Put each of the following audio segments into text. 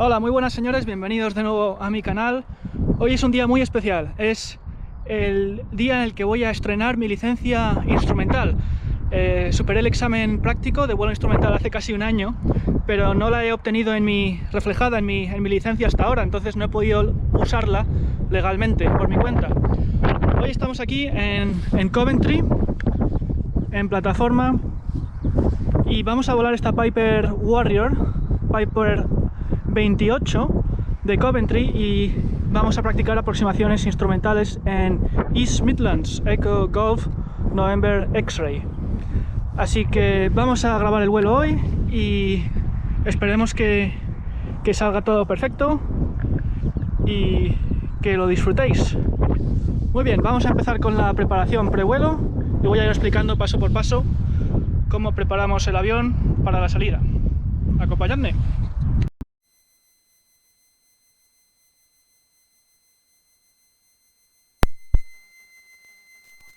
Hola, muy buenas señores, bienvenidos de nuevo a mi canal. Hoy es un día muy especial, es el día en el que voy a estrenar mi licencia instrumental. Superé el examen práctico de vuelo instrumental hace casi un año, pero no la he obtenido reflejada en mi licencia hasta ahora, entonces no he podido usarla legalmente por mi cuenta. Hoy estamos aquí en Coventry, en plataforma, y vamos a volar esta Piper 28 de Coventry y vamos a practicar aproximaciones instrumentales en East Midlands, Echo Golf November X-Ray. Así que vamos a grabar el vuelo hoy y esperemos que salga todo perfecto y que lo disfrutéis. Muy bien, vamos a empezar con la preparación prevuelo y voy a ir explicando paso por paso cómo preparamos el avión para la salida. Acompañadme.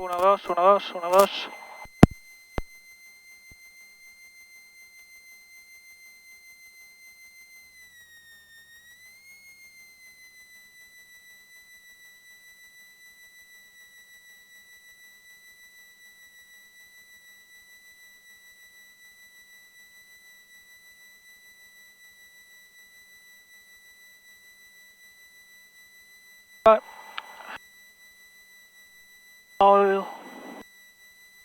1, 2, 1, 2, 1, 2. Oil,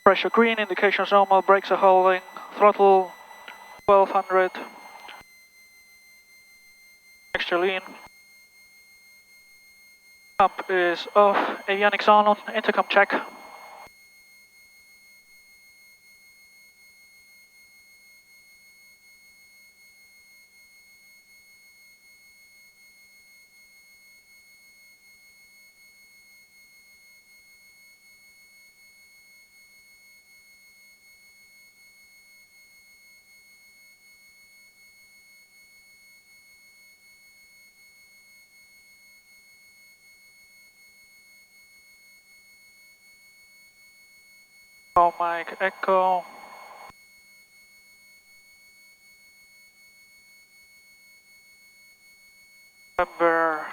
pressure green, indications normal, brakes are holding, throttle 1200, extra lean, up is off, avionics on, intercom check. Mike Echo. November.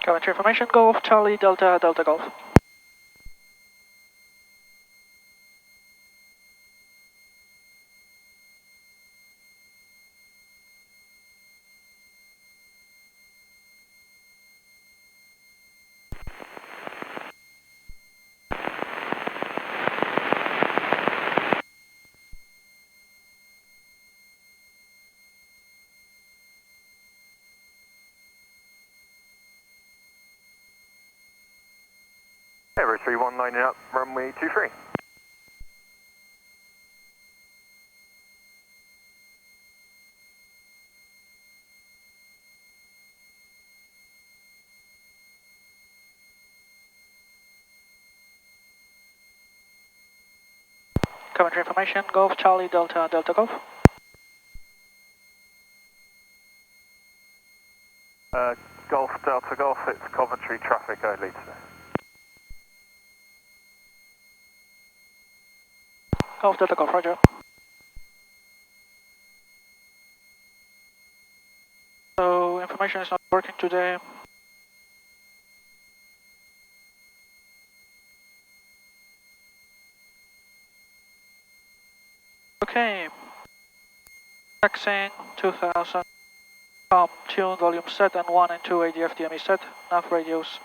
Coventry information, Golf, Charlie, Delta, Delta Golf. Ever 319 up, runway 23. Coventry information, Golf, Charlie, Delta, Delta Golf. Golf, Delta Golf, it's Coventry traffic only today. Golf, Delta Golf, roger. So, information is not working today. Okay. Taxing 2000. Tune, volume set, and 1 and 2 ADF DME set. Nav radios,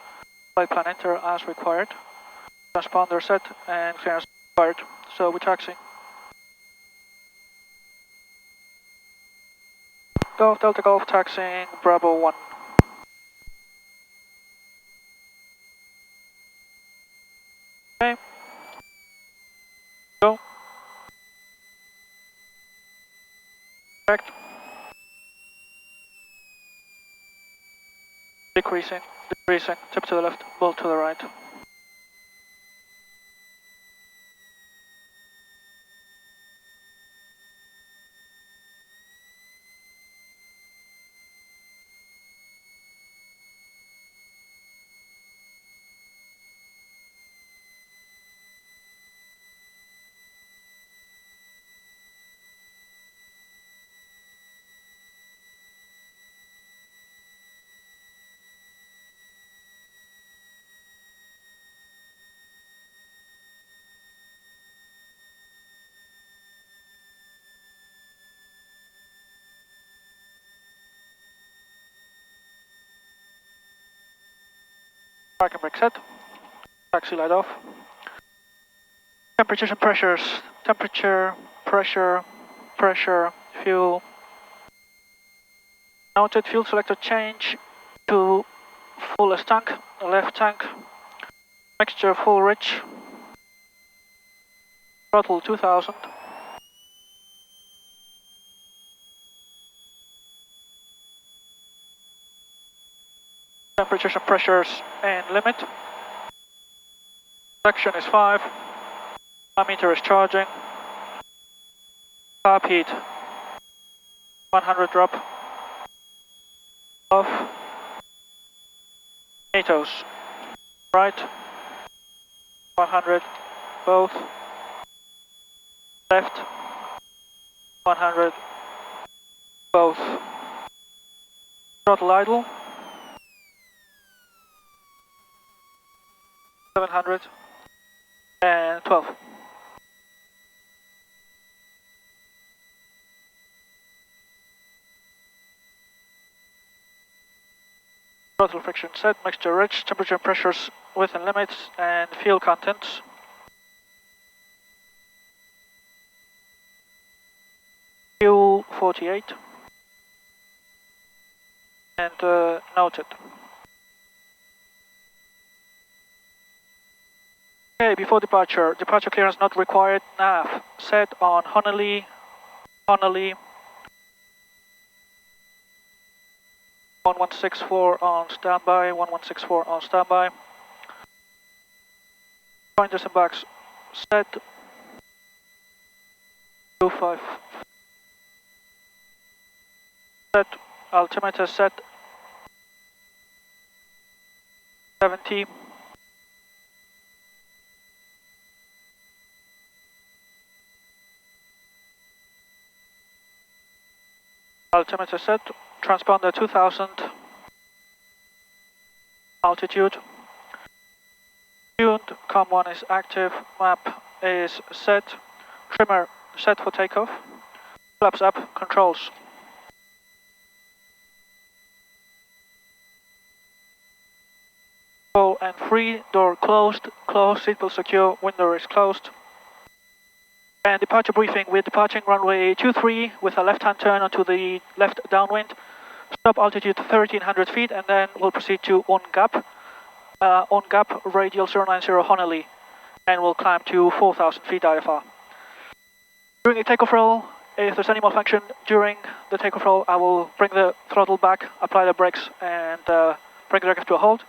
flight plan enter as required. Transponder set, and clearance required. So we're taxiing. Golf, Delta Golf, taxiing, Bravo 1. Okay. Go. Correct. Decreasing, decreasing, tip to the left, bull to the right. Park and brake set. Taxi light off. Temperatures and pressures. Temperature, pressure, pressure, fuel. Mounted fuel selector change to fullest tank, left tank. Mixture full rich. Throttle 2000. Temperatures and pressures and limit. Section is 5. My meter is charging. Carb heat 100 drop. Off. ATOS right. 100 both. Left. 100 both. Throttle idle. 712. Throttle friction set, mixture rich, temperature and pressures within limits, and fuel contents. Fuel 48. And noted. Okay, before departure clearance not required, nav set on Honolulu, 1164 on standby, 1164 on standby. Pointers and backs set, 25. Set, altimeter set, 70. Altimeter set, transponder 2000. altitude. Tuned, COM1 is active, map is set, trimmer set for takeoff, flaps up, controls. Full and free, door closed, seatbelt secure, window is closed. And departure briefing, we're departing runway 23 with a left-hand turn onto the left downwind. Stop altitude 1300 feet and then we'll proceed to on gap radial 090 Honolulu, and we'll climb to 4000 feet IFR. During the takeoff roll, if there's any malfunction during the takeoff roll, I will bring the throttle back, apply the brakes and bring the aircraft to a halt.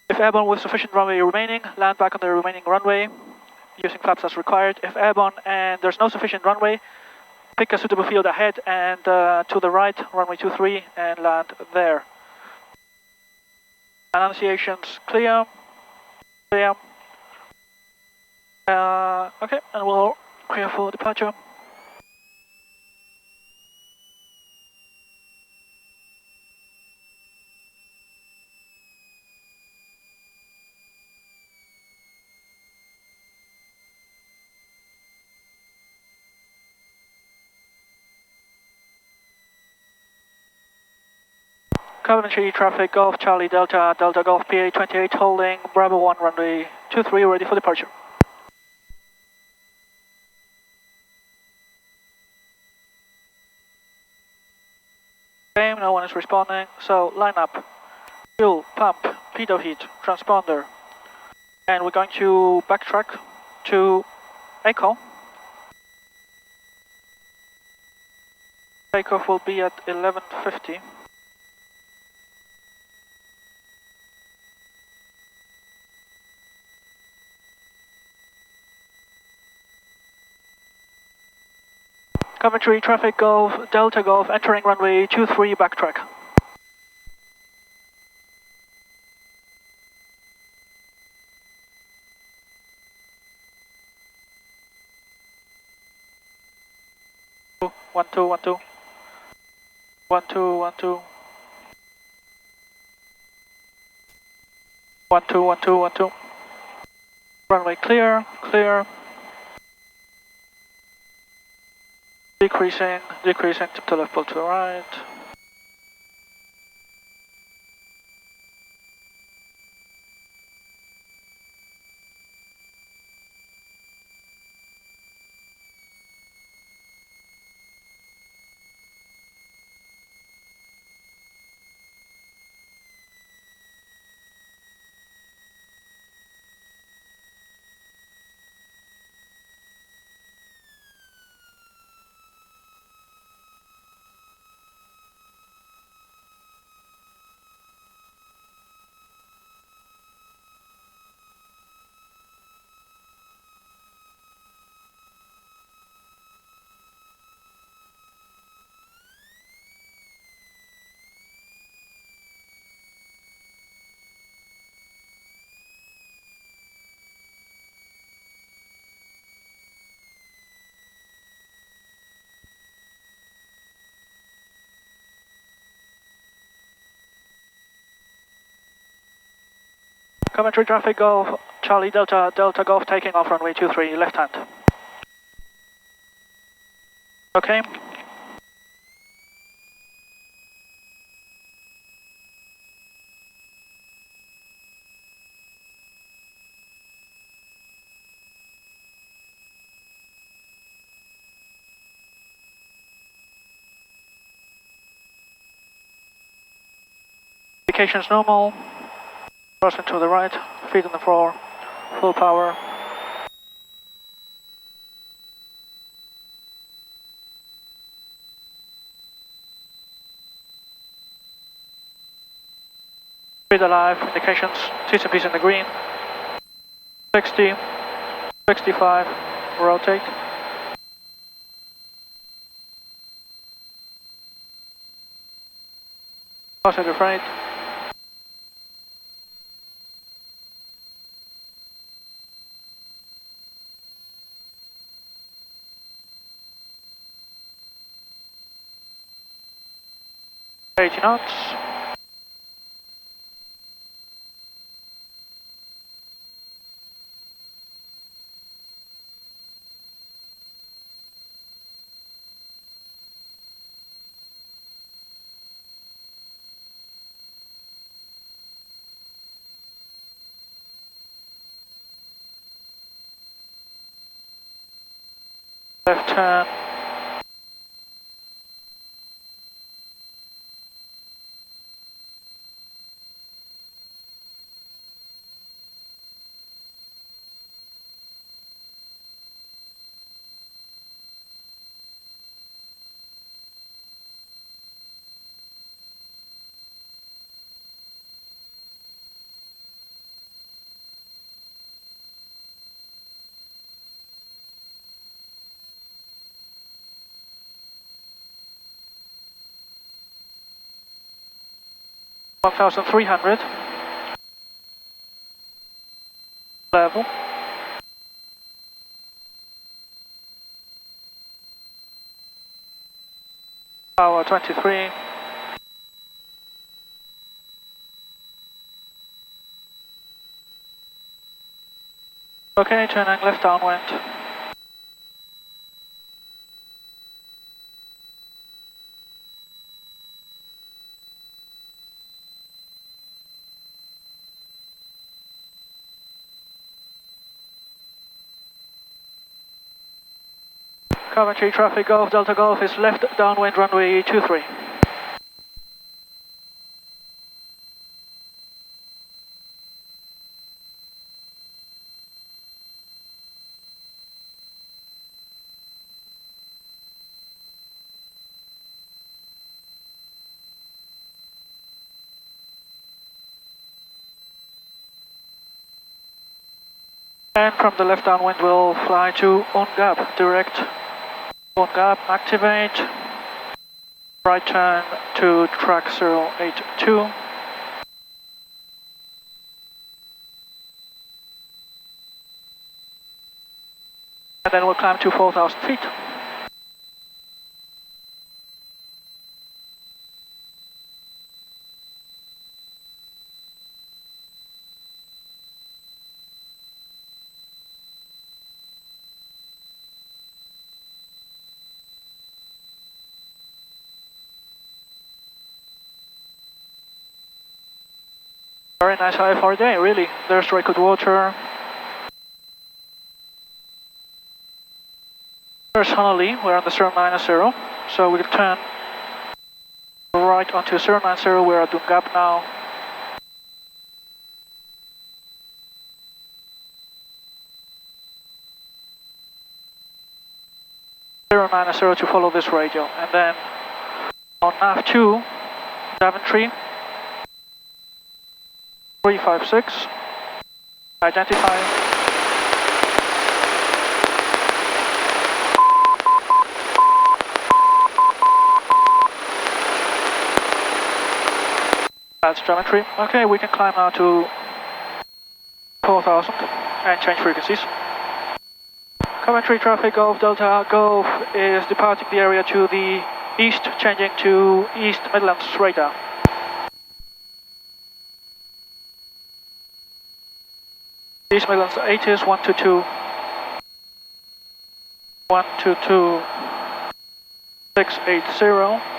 If airborne with sufficient runway remaining, land back on the remaining runway using flaps as required. If airborne and there's no sufficient runway, pick a suitable field ahead and to the right, runway 23, and land there. Annunciations clear. Okay, and we'll clear for departure. Coventry traffic Golf Charlie Delta Delta Golf PA28 holding Bravo 1 runway 23 ready for departure. Okay, no one is responding, so line up, fuel, pump, pitot heat, transponder, and we're going to backtrack to Echo. Takeoff will be at 11:50. Coventry traffic Golf Delta Golf entering runway 23 backtrack. One two. 1 2 1 2. 1 2 1 2 1 2. Runway clear. Decreasing, tip to left, pull to the right. Coventry traffic Golf Charlie Delta Delta Golf taking off runway 23 left hand. Okay. Indications normal. Crossing to the right, feet on the floor, full power. Speed alive, indications, T&Ps in the green. 60, 65, rotate. Positive right. Knots. Left turn. (1,300) level. Power 23. Okay, turning left downwind. Coventry traffic Golf Delta Golf is left downwind runway 23. And from the left downwind we'll fly to on gap direct. On gap, activate, right turn to track 082. And then we'll climb to 4,000 feet. Very nice IFR day, really. There's very good water. There's Honolulu, we're on the 090, so we'll turn right onto 090, we're at Dune Gap now. to follow this radio, and then on nav 2, Daventry. 356, identify. That's geometry. Okay, we can climb now to 4,000 and change frequencies. Coventry traffic Golf Delta Golf is departing the area to the east, changing to East Midlands radar. East Midlands 80s 122 122 680.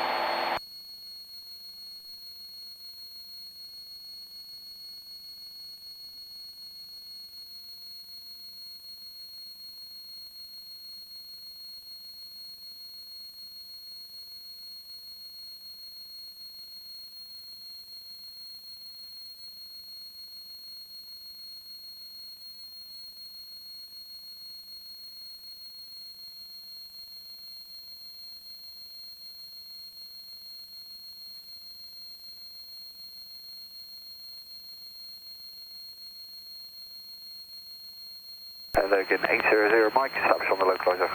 Logan 800 Mike, snaps on the localizer.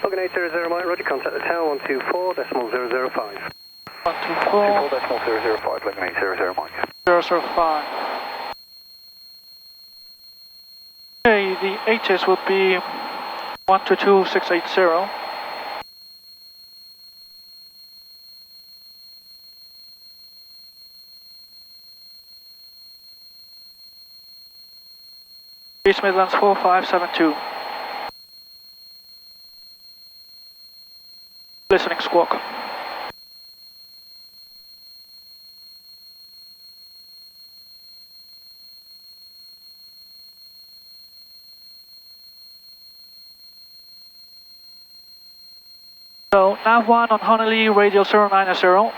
Logan 800 Mike, roger, contact the tower 124.005. 124.005, Logan 800 Mike. 005. Okay, the 80s would be 122680. East Midlands 4572. Listening squawk. So nav 1 on Honolulu, radial 090,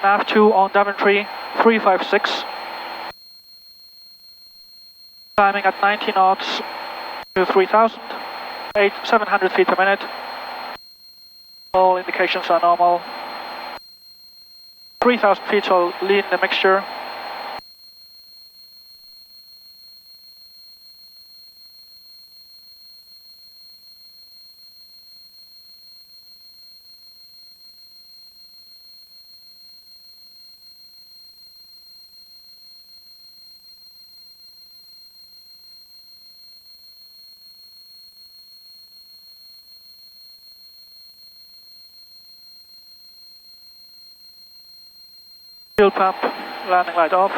nav 2 on Daventry 356. Timing at 90 knots to 3000, 700 feet per minute. All indications are normal. 3000 feet, so lean the mixture. Fuel pump, landing light off.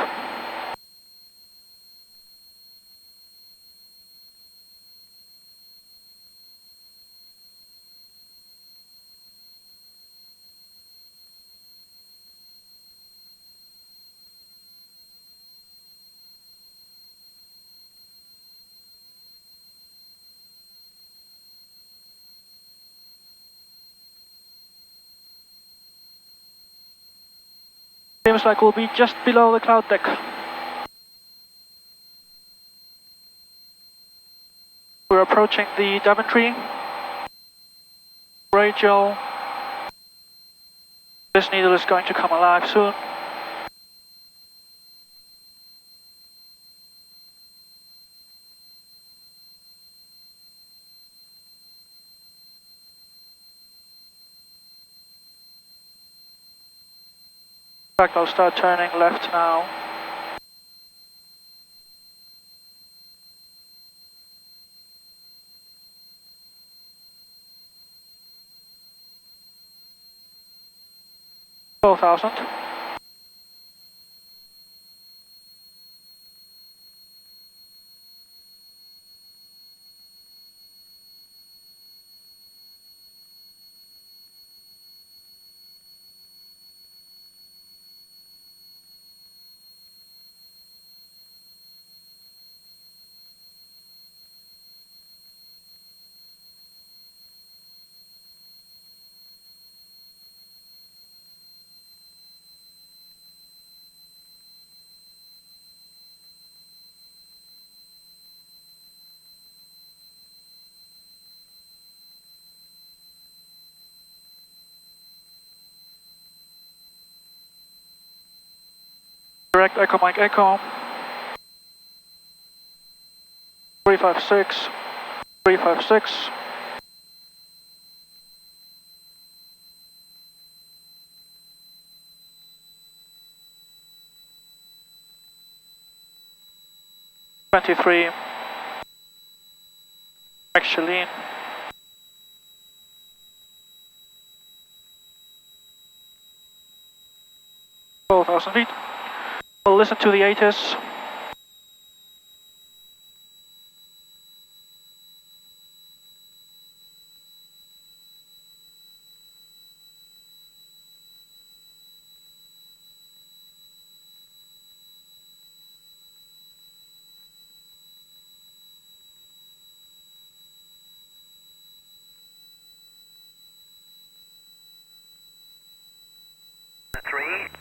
Seems like we'll be just below the cloud deck. We're approaching the Daventry. Radial. This needle is going to come alive soon. In fact, I'll start turning left now. $12,000. Direct Echo Mike Echo. 356. 356. $23. Actually. $12,000 feet. We'll listen to the ATIS.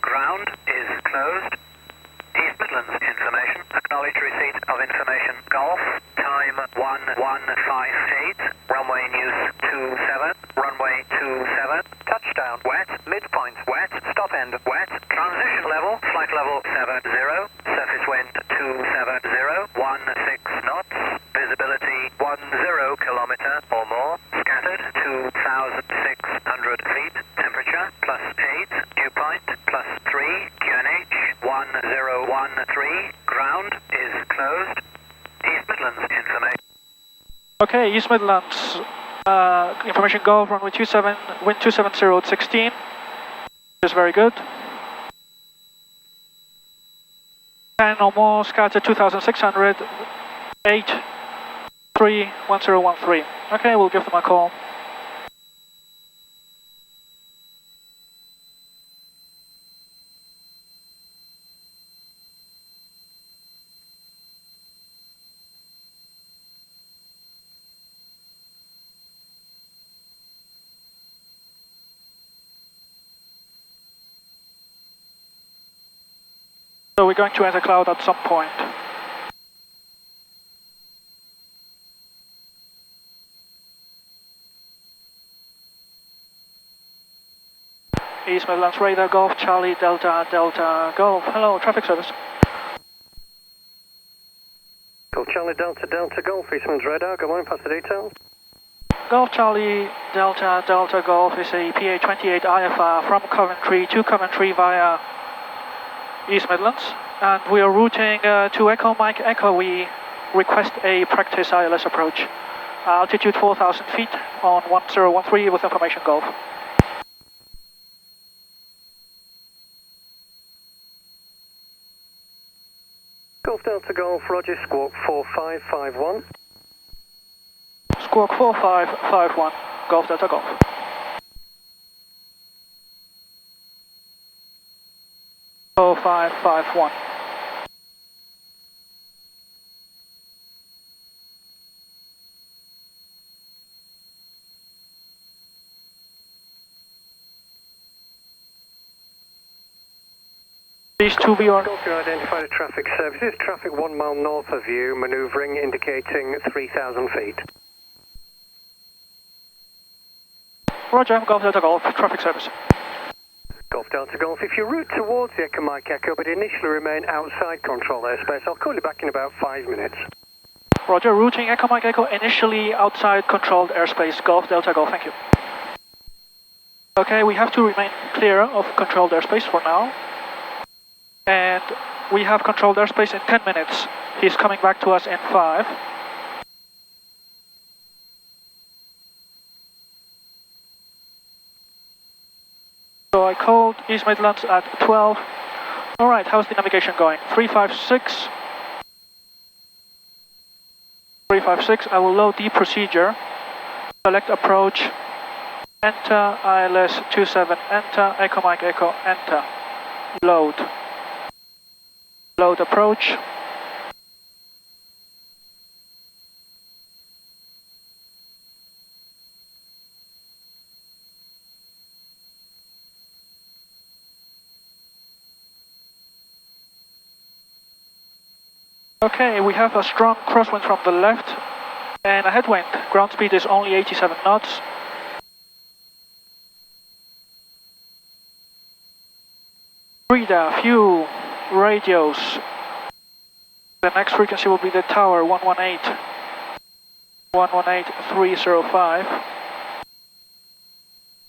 Ground is closed. East Midlands information. Acknowledge receipt of information. Golf. Time 1158. Runway news 27. Runway 27. Touchdown wet. Midpoint wet. Stop end wet. Transition level. Flight level 70. Surface wind 270. 16 knots. Visibility 10 kilometer or more. Scattered 2,600 feet. Temperature +8. Dew point +3. QNH 1013. Ground is closed. East Midlands information. Okay, East Midlands. Information Golf, runway 27, wind 270 at 16. Is very good. 10 or more, scatter 2,600. 8, 3, 1013. Okay, we'll give them a call. So we're going to enter cloud at some point. East Midlands radar, Golf, Charlie, Delta, Delta, Golf. Hello, traffic service. Golf Charlie, Delta, Delta, Golf, East Midlands radar, go on, pass the details. Golf, Charlie, Delta, Delta, Golf is a PA28 IFR from Coventry to Coventry via East Midlands. And we are routing to Echo Mike Echo. We request a practice ILS approach. Altitude 4,000 feet on 1013 with information Golf. Golf Delta Golf, Roger, squawk 4551. Squawk 4551, Golf Delta Golf. Oh, 551. These two be on. Golf, you identified a traffic services, traffic 1 mile north of you, manoeuvring indicating 3,000 feet. Roger, Golf Delta Golf, traffic service. Golf Delta Golf, if you route towards the Echo Mike Echo but initially remain outside control airspace, I'll call you back in about 5 minutes. Roger, routing Echo Mike Echo, initially outside controlled airspace, Golf Delta Golf, thank you. Okay, we have to remain clear of controlled airspace for now. And we have controlled airspace in 10 minutes. He's coming back to us in 5. So I called East Midlands at 12. Alright, how's the navigation going? 356. 356, I will load the procedure. Select approach. Enter ILS 27. Enter Echo Mike Echo. Enter. Load. Load approach. Okay, we have a strong crosswind from the left and a headwind. Ground speed is only 87 knots. Radar, few radios. The next frequency will be the tower 118. 118305.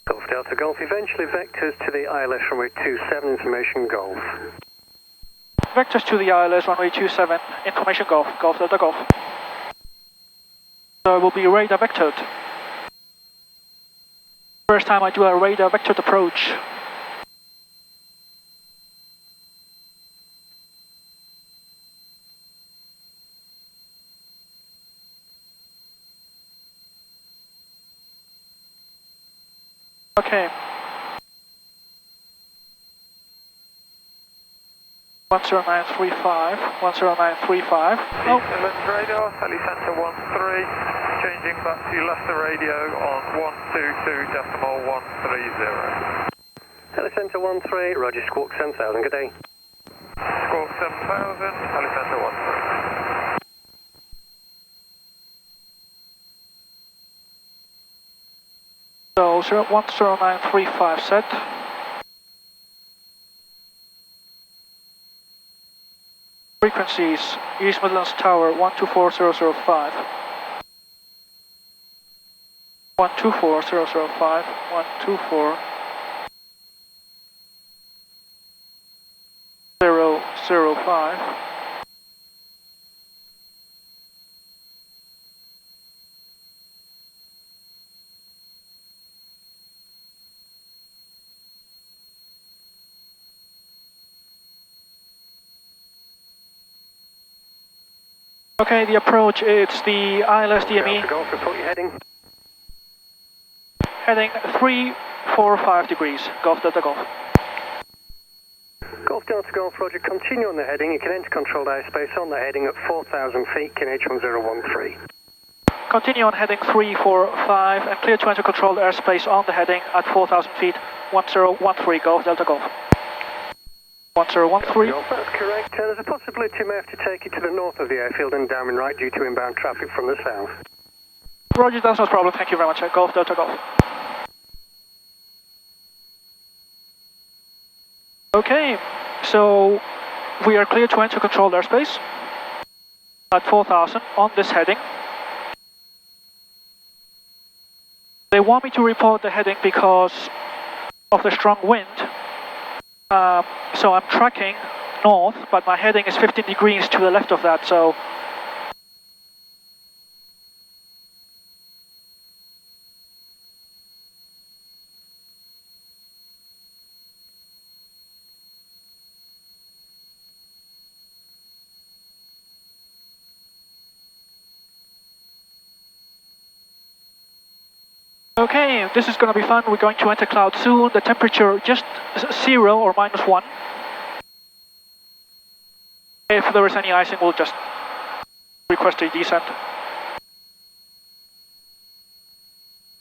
Golf Delta Golf, eventually vectors to the ILS runway 27, information Golf. Vectors to the ILS runway 27, information Golf, Golf Delta Golf. So it will be radar vectored. First time I do a radar vectored approach. Okay. 10935, 10935. Oh. Midlands radar, heli center 13, changing back to Leicester radio on 122.130. Heli Center 13, Roger, squawk 7000, good day. Squawk 7000, heli center 13. So 10935 set. Frequencies, East Midlands Tower 124005. 124005, 124.005. Okay, the approach, it's the ILS DME. Golf, report your heading. Heading 345 degrees, Golf Delta Golf. Golf Delta Golf, Roger, continue on the heading. You can enter controlled airspace on the heading at 4,000 feet, KNH 1013. Continue on heading 345 and clear to enter controlled airspace on the heading at 4,000 feet, 1013, Golf Delta Golf. 1013. Golf, that's correct. There's a possibility you may have to take it to the north of the airfield and down and right due to inbound traffic from the south. Roger, that's no problem. Thank you very much. Golf Delta Golf. Okay, so we are clear to enter controlled airspace at 4,000 on this heading. They want me to report the heading because of the strong wind. So I'm tracking north, but my heading is 15 degrees to the left of that, so okay, this is going to be fun. We're going to enter cloud soon. The temperature just 0 or -1. If there is any icing, we'll just request a descent.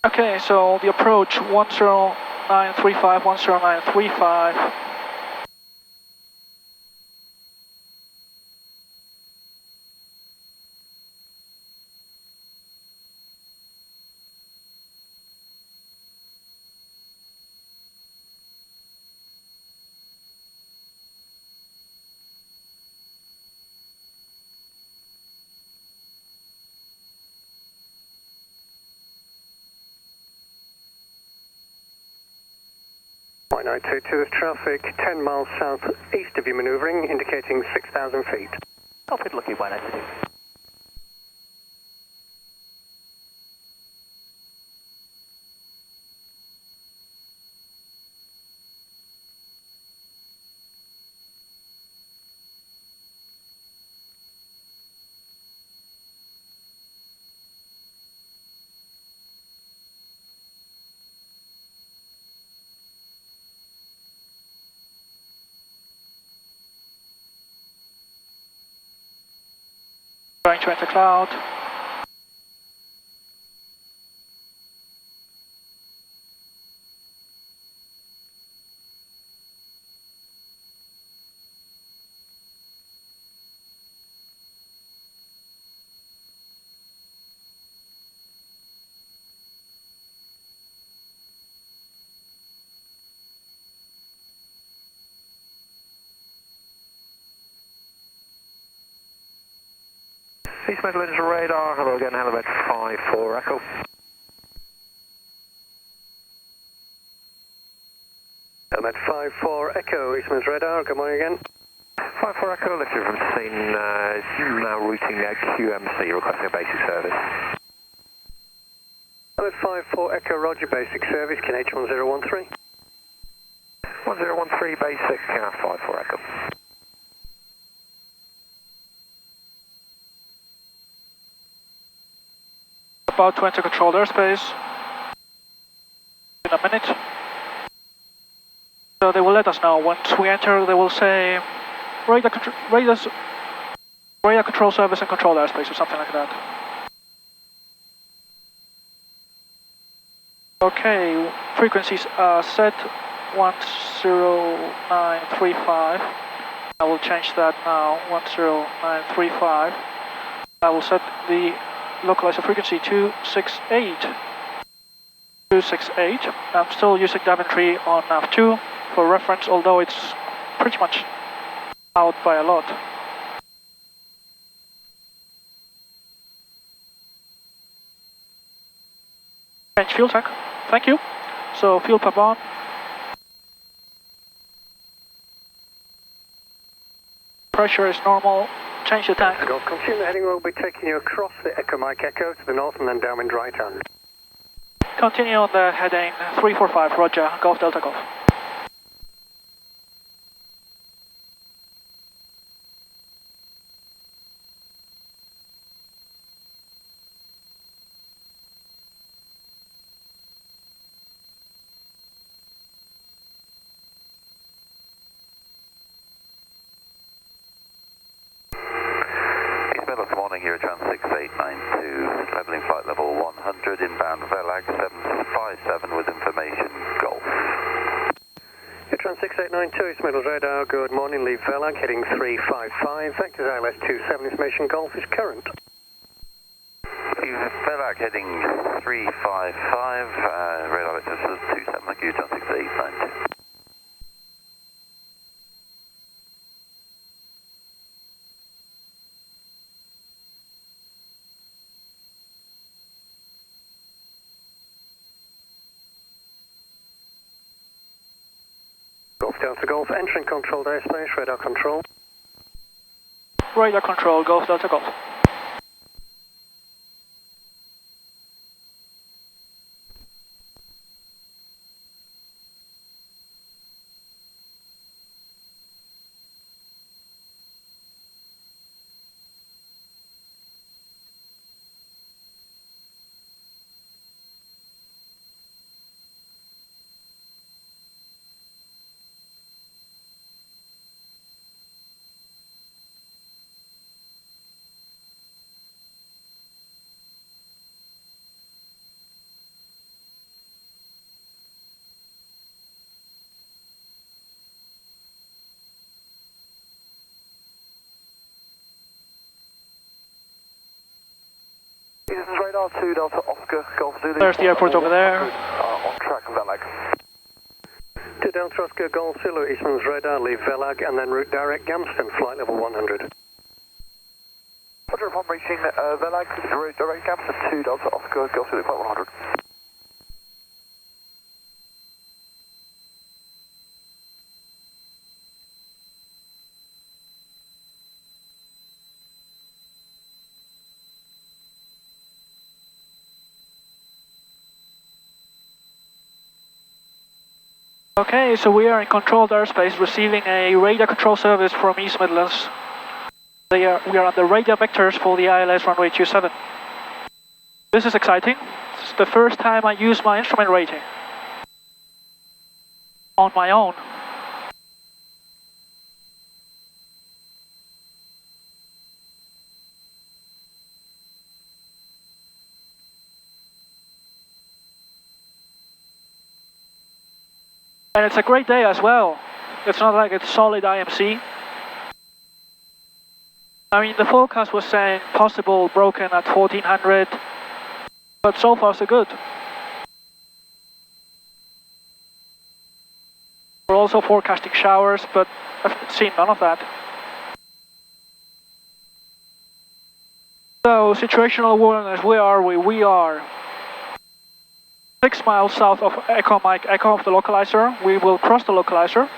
Okay, so the approach 10935, 10935. .92 to this traffic, 10 miles southeast of you manoeuvring, indicating 6,000 feet. Copy, lucky 192. Going to enter cloud. East Midlands radar, hello again, Helibet 54 Echo. Helmet 54 Echo, Eastman's radar, good morning again. 54 Echo, lifted from scene, now routing QMC, requesting a basic service. Helmet 54 Echo, roger, basic service, KNH 1013. 1013 basic, 54 Echo. About to enter controlled airspace in a minute. So they will let us know. Once we enter, they will say radar control service and controlled airspace or something like that. Okay, frequencies are set 10935. I will change that now, 10935. I will set the localizer frequency 268. 268. I'm still using Daventry on nav2 for reference, although it's pretty much out by a lot. Change fuel tank. Thank you. So fuel pump on. Pressure is normal. Change the tank. Golf, continue the heading. We'll be taking you across the Echo Mike Echo to the north and then downwind right hand. Continue on the heading 345, roger, Golf Delta Golf. This morning, Eurotran 6892, leveling flight level 100, inbound VELAG 757 with information Golf. 6892, East Midlands radar, good morning, leave Velag, heading 355, vectors ILS 27, information Golf is current. Velag heading 355, radar vectors 27, thank you, 6892. Golf Delta Golf, entering controlled airspace, radar control. Radar control, Golf Delta Golf. This is radar 2 Delta Oscar Golf Zulu. There's the airport over there. On track Velag. 2 Delta Oscar Golf Zulu, East Midlands radar, leave Velag, and then route direct Gamston, flight level 100. Roger, upon reaching Velag, route direct Gamston 2 Delta Oscar Golf Zulu, flight 100. Okay, so we are in controlled airspace receiving a radar control service from East Midlands. We are on the radar vectors for the ILS runway 27. This is exciting. This is the first time I use my instrument rating on my own. And it's a great day as well. It's not like it's solid IMC. I mean, the forecast was saying possible broken at 1400, but so far so good. We're also forecasting showers, but I've seen none of that. So, situational awareness, where are we? We are 6 miles south of Echo Mike, Echo of the localizer. We will cross the localizer.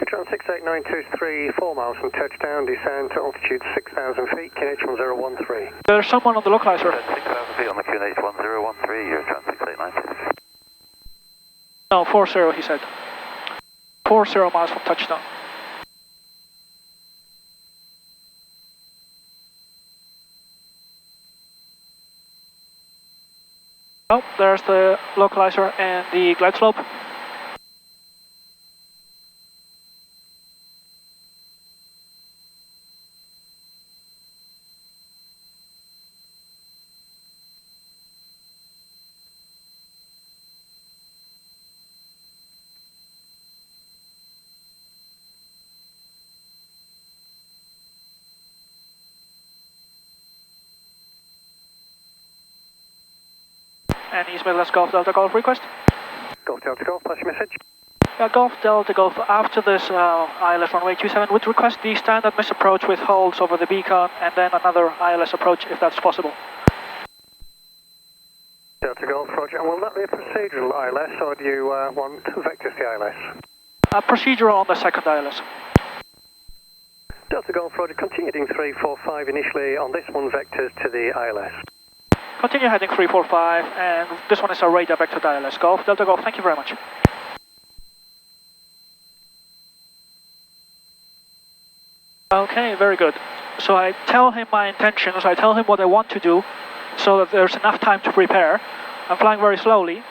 Tron 68923, 4 miles from touchdown, descend to altitude 6,000 feet, QNH1013. There's someone on the localizer. 6,000 feet on the QNH1013, you're Tron 6892. No, 40 he said. 40 miles from touchdown. Oh, there's the localizer and the glide slope. And East Midlands Golf Delta Golf request. Golf Delta Golf, pass your message. Yeah, Golf Delta Golf, after this ILS runway 27 would request the standard misapproach with holds over the beacon and then another ILS approach if that's possible. Delta Golf, Roger. And will that be a procedural ILS or do you want vectors to ILS? Procedural on the second ILS. Delta Golf, Roger. Continue heading 345 initially on this one, vectors to the ILS. Continue heading 345 and this one is a radar vector to ILS. Golf Delta Golf, thank you very much. Okay, very good. So I tell him my intentions, I tell him what I want to do so that there's enough time to prepare. I'm flying very slowly,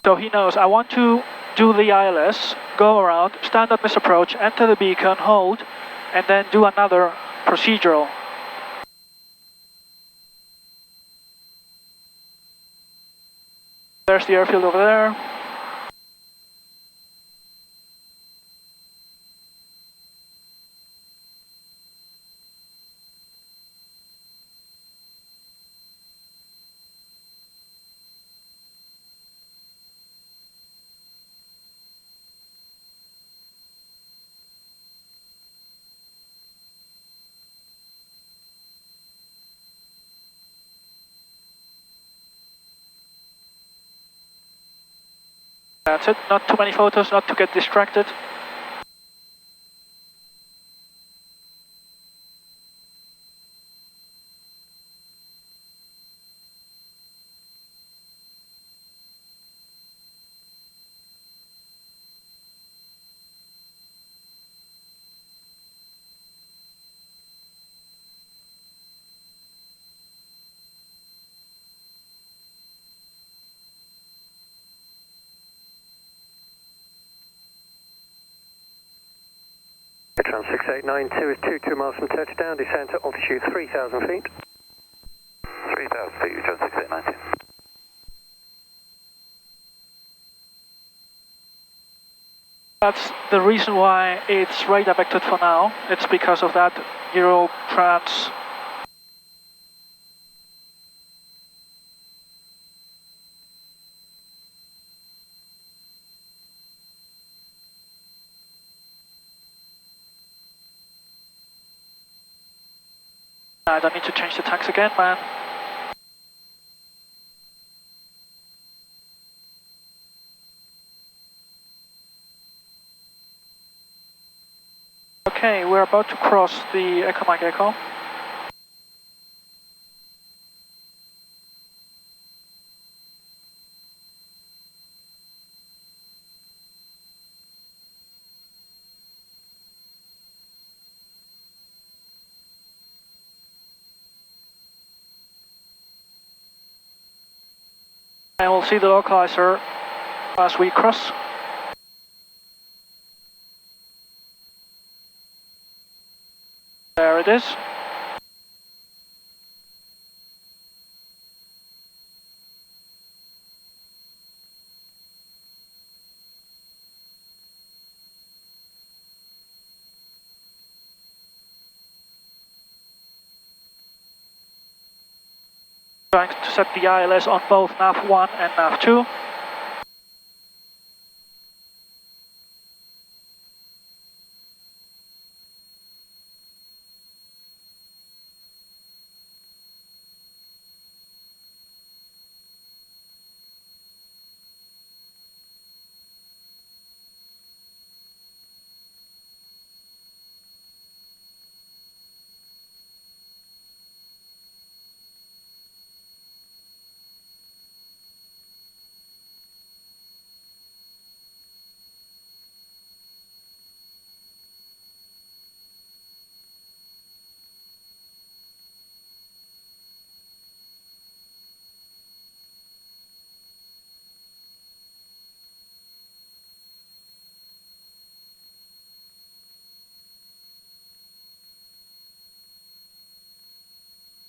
so he knows I want to do the ILS, go around, standard misapproach, enter the beacon, hold, and then do another procedural. There's the airfield over there. That's it, not too many photos, not to get distracted. Trans 6892 is 22 miles from touchdown, descent at altitude 3,000 feet. 3,000 feet, Trans 6892. That's the reason why it's radar vectored for now. It's because of that Euro trans. I don't need to change the tax again, man. Okay, we're about to cross the Echo Mike Echo. And we'll see the localizer as we cross. There it is. Trying to set the ILS on both nav1 and nav2.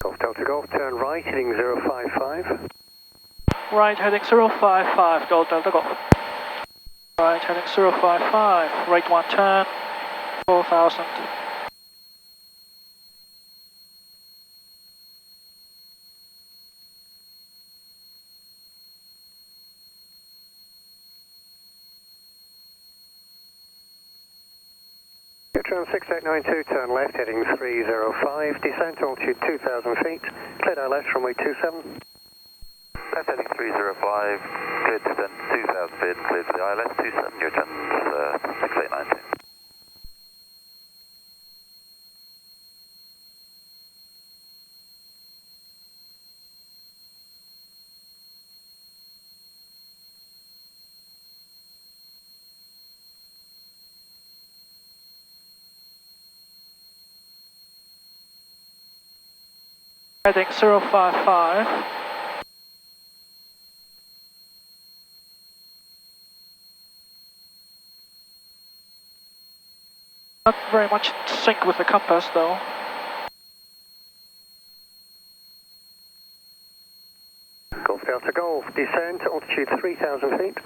Golf Delta Golf, turn right, heading 055. Right, heading 055, Golf Delta Golf. Right, heading 055, right one turn, 4,000. Trans 6892, turn left, heading 305, descent altitude 2,000 feet, cleared ILS runway 27. Left heading 305, cleared descent 2,000 feet, cleared for the ILS 27, your Trans 6892. Heading 055. Not very much in sync with the compass though. Golf Delta Golf, descent altitude 3,000 feet.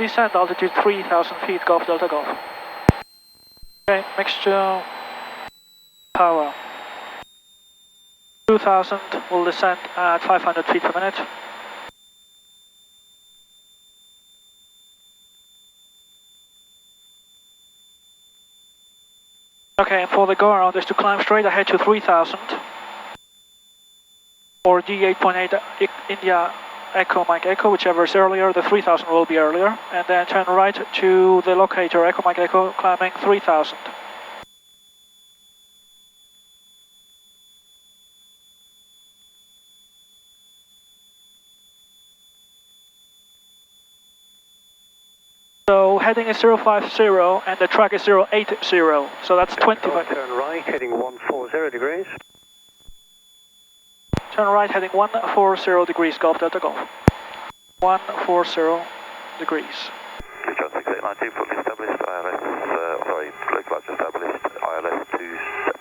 Descent altitude 3,000 feet, Golf Delta Golf. Okay, mixture, power. 2,000 will descend at 500 feet per minute. Okay, and for the go around is to climb straight ahead to 3,000 or D8.8 India Echo Mike Echo, whichever is earlier, the 3000 will be earlier, and then turn right to the locator Echo Mike Echo, climbing 3000. So heading is 050 and the track is 080, so that's 25. Turn right, heading 140 degrees. Turn right, heading 140 degrees, Golf Delta Golf. 140 degrees. John 6892, fully established, localizer established, ILS 27.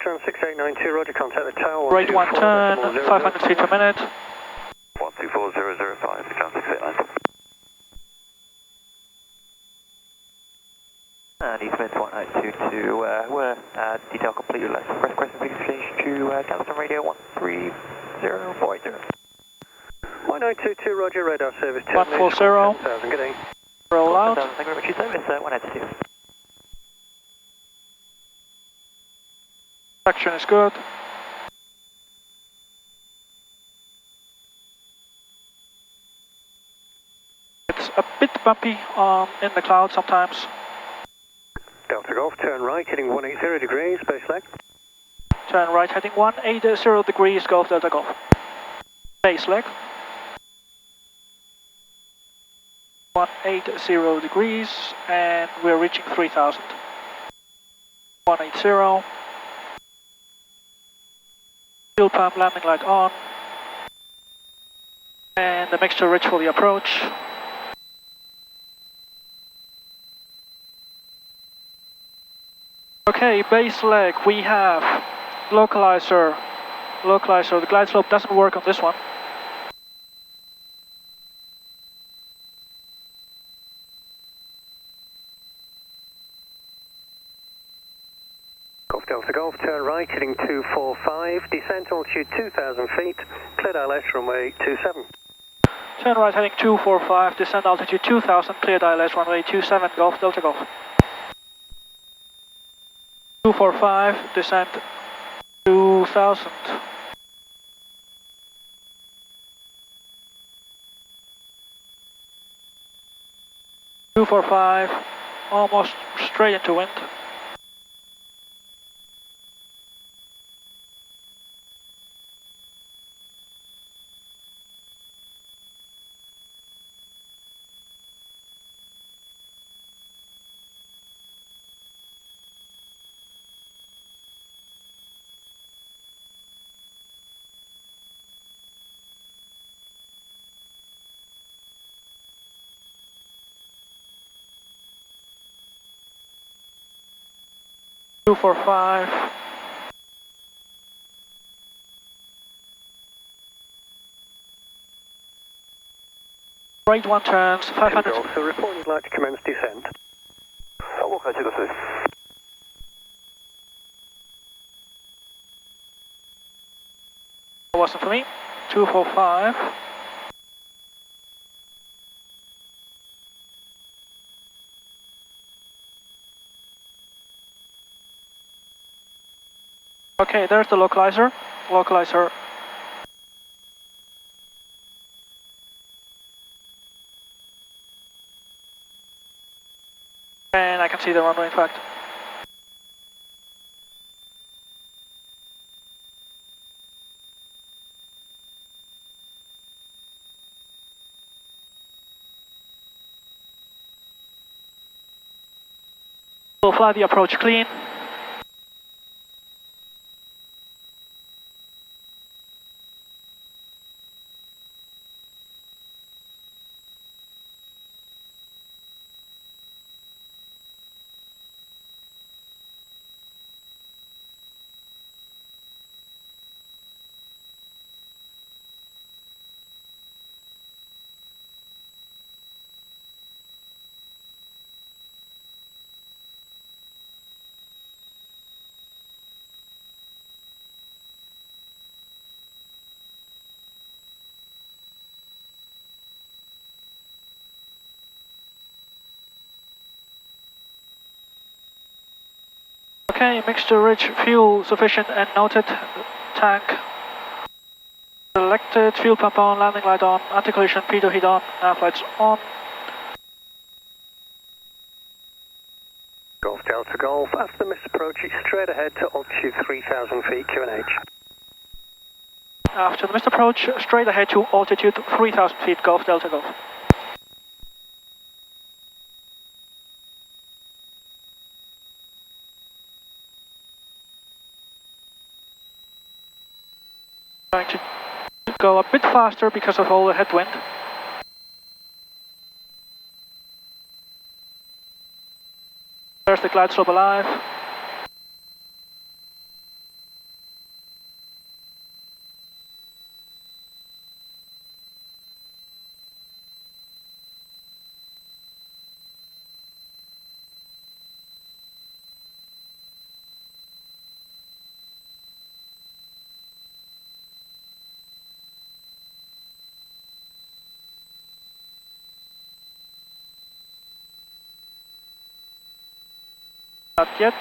John 6892, roger, contact the tower. Right one turn, 500 feet per minute. 124005, John 6892. East Midlands 1922, we're detail complete, let's request please change to Galveston Radio 13040. 1922, roger, radar service 140. 10,000, good day. Roll out. Thank you very much, your service, 192. Traction is good. It's a bit bumpy in the clouds sometimes. Delta Golf, turn right, heading 180 degrees, base leg. Turn right, heading 180 degrees, Golf Delta Golf. Base leg. 180 degrees, and we're reaching 3000. 180. Fuel pump landing light on. And the mixture rich for the approach. Okay, base leg, we have localizer, the glide slope doesn't work on this one. Golf Delta Golf, turn right, heading 245, descent altitude 2,000 feet, cleared ILS runway 27. Turn right heading 245, descent altitude 2000, cleared ILS runway 27, Golf Delta Golf. 245, descent 2000. Almost straight into wind. Two, 4, 5. Right one turns, 500. So report you'd like to commence descent. Wasn't for me. 245. Okay, there's the localizer. And I can see the runway in fact. We'll fly the approach clean. Okay, mixture rich, fuel sufficient and noted, tank Selected, fuel pump on, landing light on, anti-collision, pitot heat on, nav lights on. Golf Delta Golf, after the missed approach, it's straight ahead to altitude 3,000 feet, QNH. After the missed approach, straight ahead to altitude 3,000 feet, Golf Delta Golf. Going to go a bit faster because of all the headwind. There's the glide slope alive. Not yet.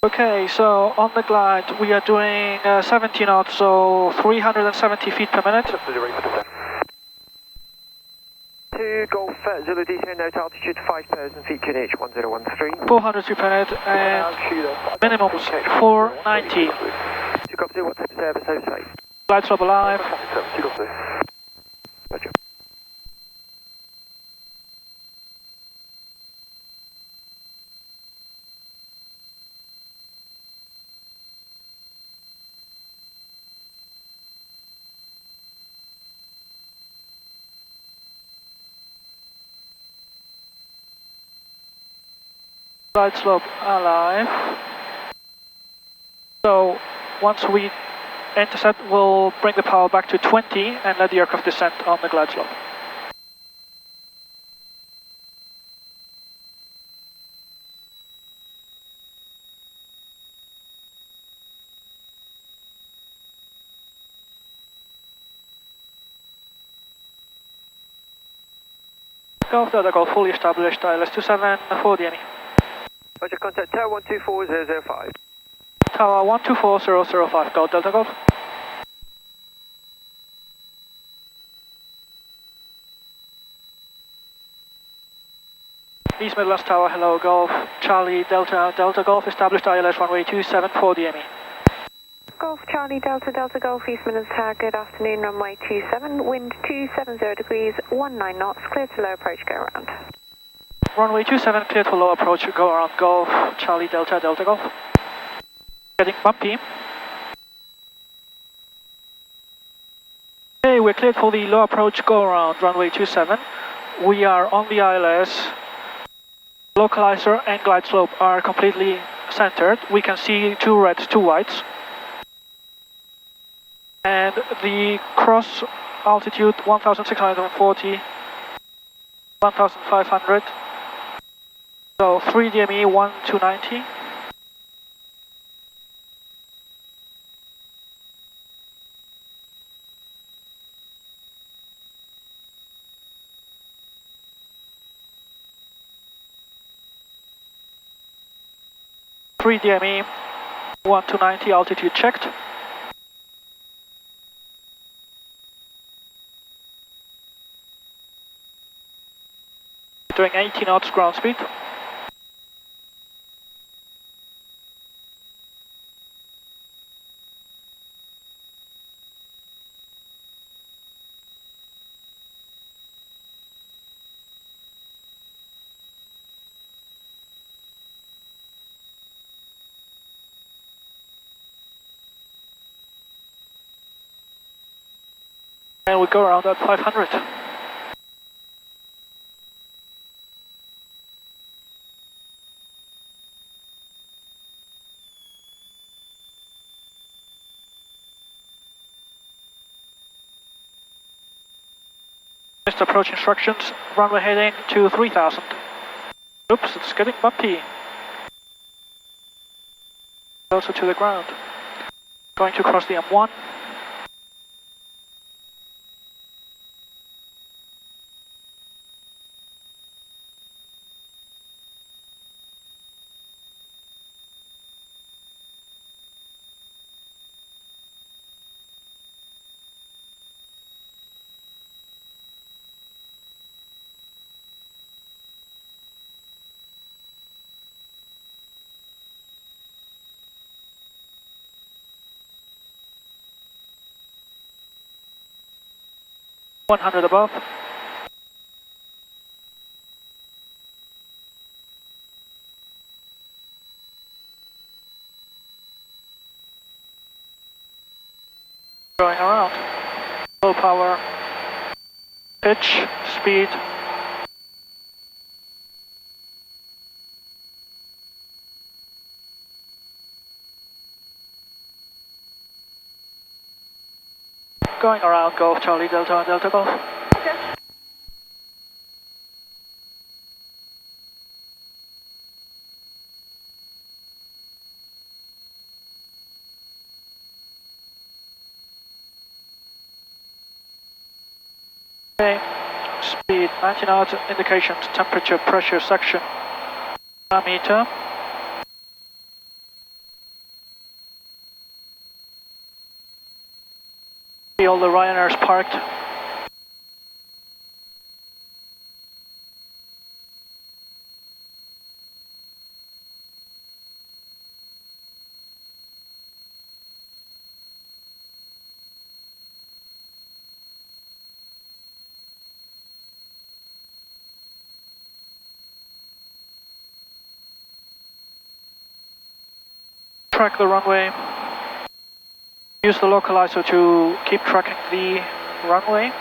Okay, so on the glide we are doing 70 knots, so 370 feet per minute. 2 Golf Zulu Detail, note altitude 5,000 feet, QNH 1013. 400 feet per minute and minimums 490. 2 Golf 0, what type of service outside? Glide slope alive. Roger. Glide slope alive. So once we intercept, we'll bring the power back to 20 and let the aircraft descend on the glide slope. Golf Delta Golf fully established, ILS 27 for the EME. Roger, contact Tower 124005. Tower 124005, Golf Delta Golf. East Midlands Tower, hello Golf, Charlie Delta Delta Golf, established ILS runway 27 for the EME. Golf Charlie Delta Delta Golf, East Midlands Tower, good afternoon, runway 27, wind 270 degrees, 19 knots, clear to low approach, go around. Runway 27, cleared for low approach, go around Golf, Charlie Delta Delta Golf. Getting bumpy. Okay, we're cleared for the low approach, go around, runway 27. We are on the ILS. Localizer and glide slope are completely centered. We can see 2 reds, 2 whites. And the cross altitude 1640, 1500. So 3 DME 1290. DME 1290, altitude checked. Doing 80 knots ground speed. And we go around at 500. Missed approach instructions, runway heading to 3000. Oops, it's getting bumpy. Also to the ground. Going to cross the M1. 100 above. Going around. Low power, pitch, speed. Going around Golf Charlie Delta and Delta Golf. Okay. Okay, speed 90 knots, indications, temperature, pressure, section, meter. See all the Ryanairs parked. Track the runway. Use the localizer to keep tracking the runway.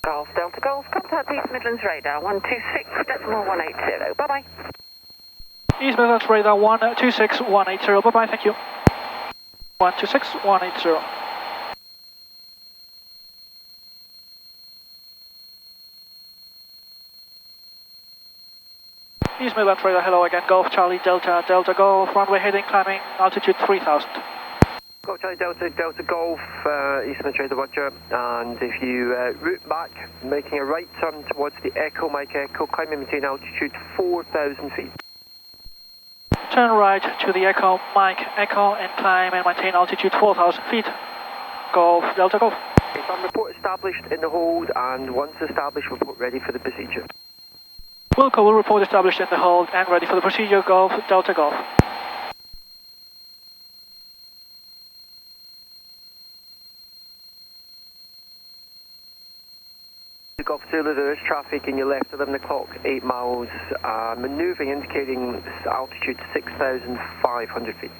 Golf Delta Golf, contact East Midlands radar 126.180. Bye bye. East Midlands radar 126180. Bye bye, thank you. 126180. East Midlands radar, hello again. Golf Charlie Delta Delta Golf. Runway heading, climbing altitude 3000. Golf Charlie Delta Delta Golf, East Midlands radar Roger, and if you route back, making a right turn towards the Echo Mike Echo, climb and maintain altitude 4,000 feet. Turn right to the Echo Mike Echo and climb and maintain altitude 4,000 feet. Golf Delta Golf. Okay, so report established in the hold, and once established, report ready for the procedure. Wilco will report established in the hold and ready for the procedure. Golf Delta Golf. Golf Zulu, there is traffic in your left 11 o'clock, 8 miles, manoeuvring indicating altitude 6,500 feet.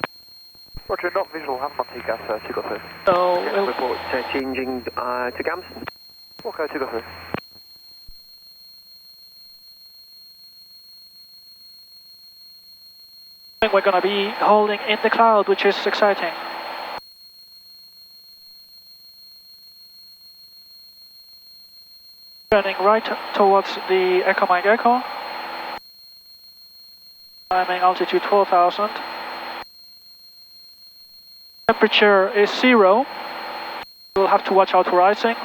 Roger, not visual, have my gas, 2 got through. So, Yes, report changing to Gamston. Okay, 2 got through. we're going to be holding in the cloud, which is exciting. Turning right towards the Echo Mike Echo. Climbing altitude 4,000. Temperature is 0. We'll have to watch out for icing.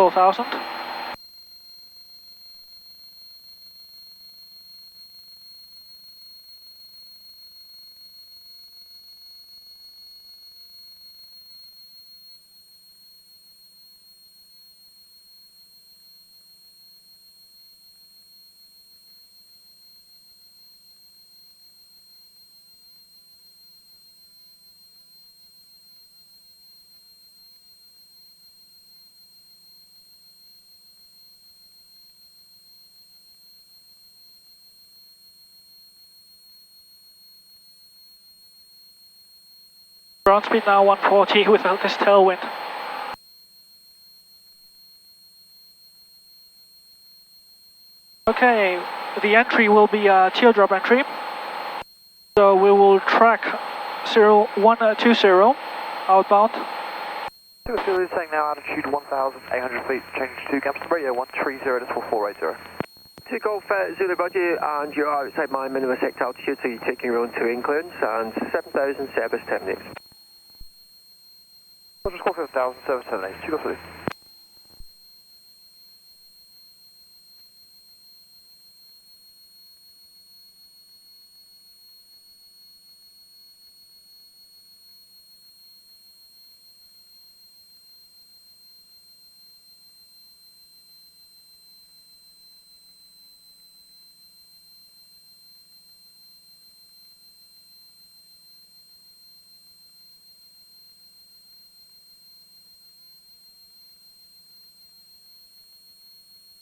$4,000. Ground speed now 140 with this tailwind. Okay, the entry will be a teardrop entry. So we will track 0120 outbound. 2 Zulu saying now altitude 1,800 feet, change to Gamston Radio 130.4480. 2 Golf Zulu Roger, and you're outside my minimum sector altitude, so you're taking your own 2 inclines, and 7,000 service terminates. Roger, score 7,000 service terminates, 2 Golf Zulu.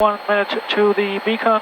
One minute to the beacon.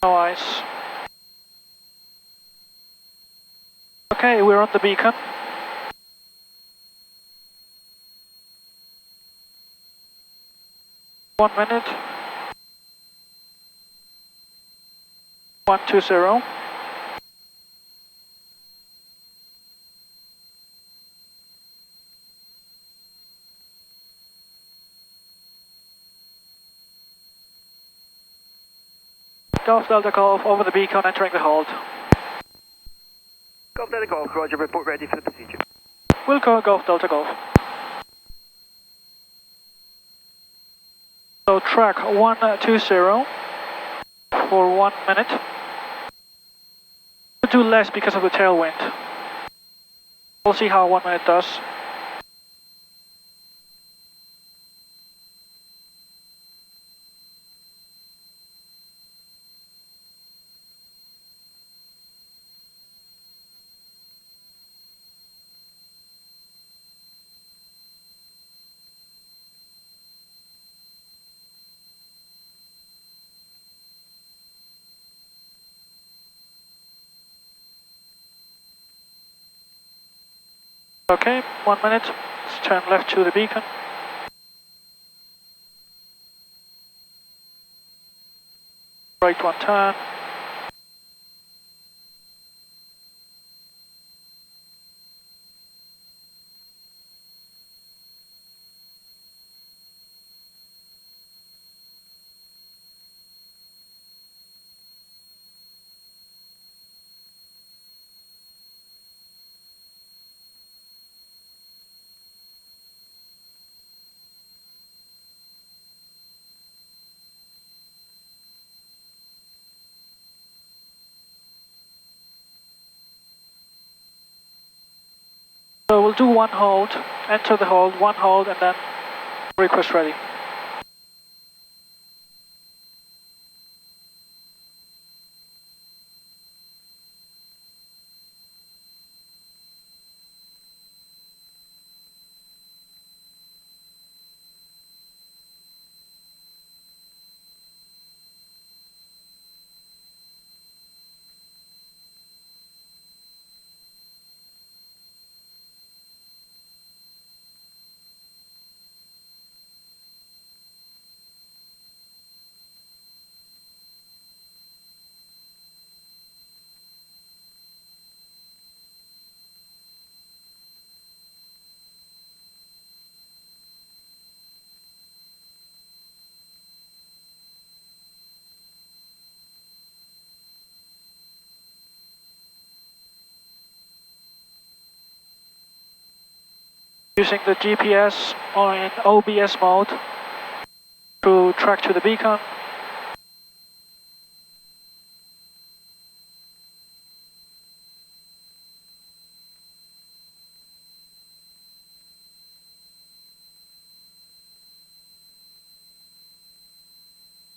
No ice. Okay, we're on the beacon. One minute. 120. Golf Delta Golf over the beacon, entering the hold. Golf Delta Golf, Roger, report ready for the procedure. Wilco Golf Delta Golf. So track 120 for 1 minute. We'll do less because of the tailwind. We'll see how 1 minute does. Okay, 1 minute. Let's turn left to the beacon. Right one turn. So we'll do one hold, enter the hold, one hold, and then request ready. Using the GPS in OBS mode to track to the beacon.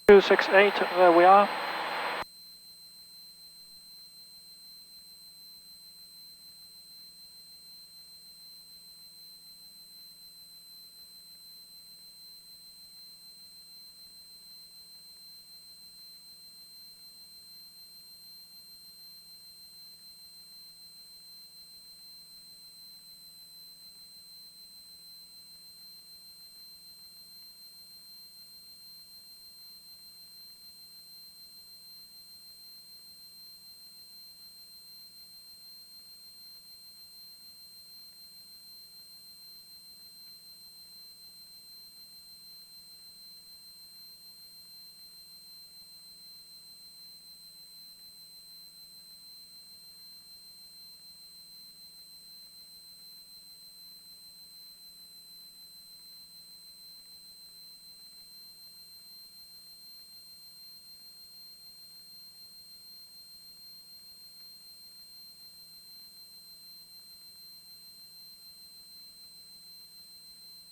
268, there we are.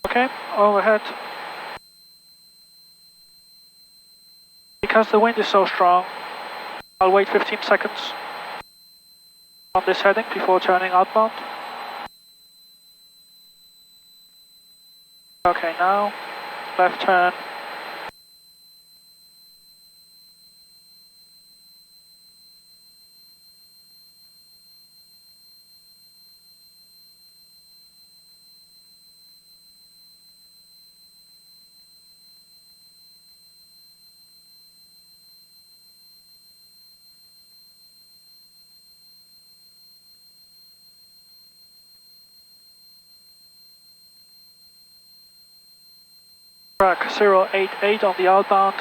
Okay, overhead. Because the wind is so strong, I'll wait 15 seconds on this heading before turning outbound. Okay, now left turn. Track 088 on the outbound.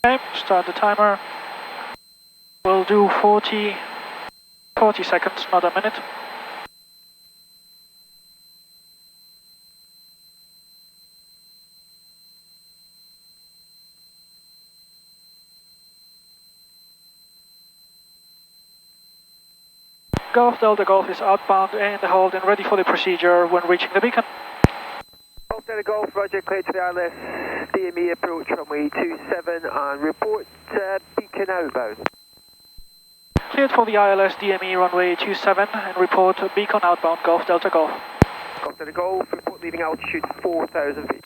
Okay, start the timer. We'll do 40 seconds, not a minute. Golf Delta Golf is outbound in the hold and ready for the procedure when reaching the beacon. Golf Delta Golf, roger, cleared to the ILS DME approach runway 27 and report beacon outbound. Cleared for the ILS DME runway 27 and report beacon outbound Golf Delta Golf. Golf Delta Golf, report leaving altitude 4,000 feet.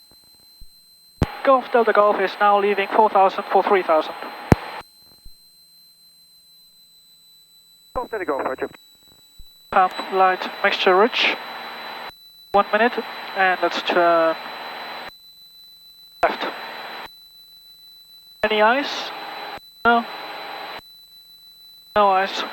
Golf Delta Golf is now leaving 4,000 for 3,000. Golf Delta Golf, roger. Pump light mixture rich. 1 minute and let's turn left. Any ice? No. No ice.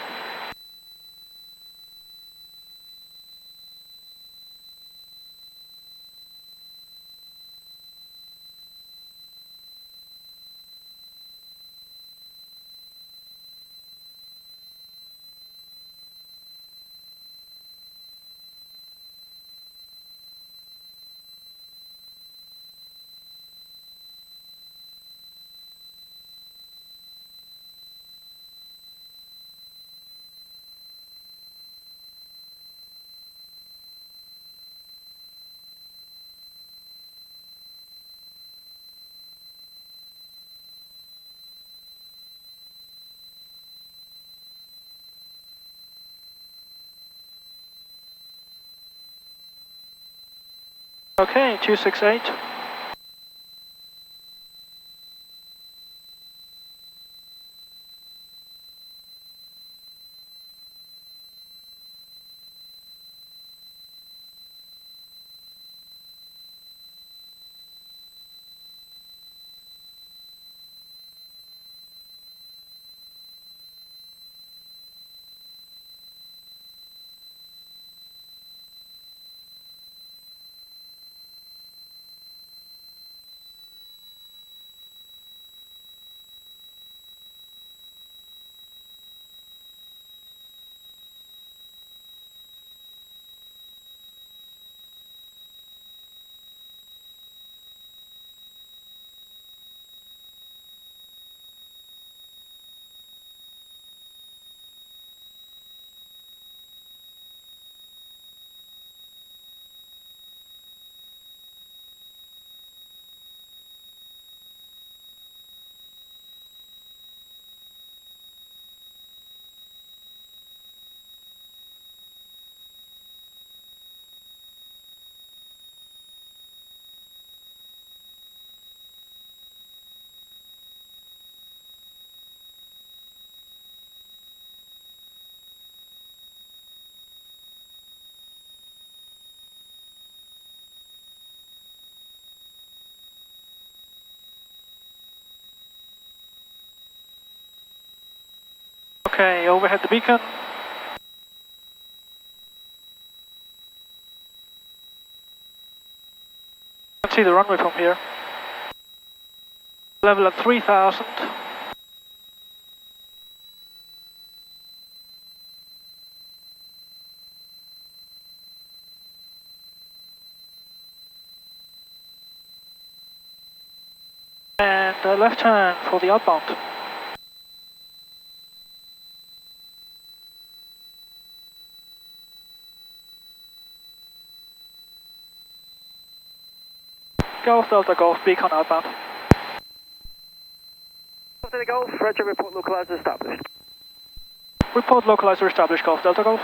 Okay, 268. Okay, overhead the beacon. You can see the runway from here. Level at 3000. And left turn for the outbound. Golf Delta Golf, beacon outbound. Delta Golf, Roger, report localizer established. Report localizer established, Golf Delta Golf.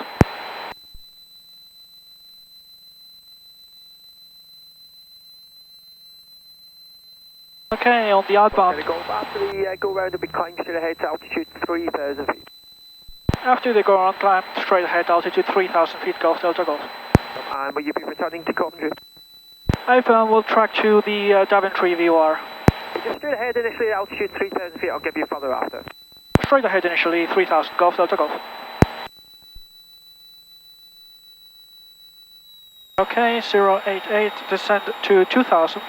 Okay, on the outbound. Delta Golf, after the go round, a big climb straight ahead to altitude 3,000 feet. After they go on climb, straight ahead, altitude 3000 feet, Golf Delta Golf. And will you be returning to Coventry? IFM will track to the Daventry VOR. Just straight ahead initially at altitude 3,000 feet, I'll give you further after. Straight ahead initially, 3000, Golf Delta Golf. Okay, 088, descend to 2000.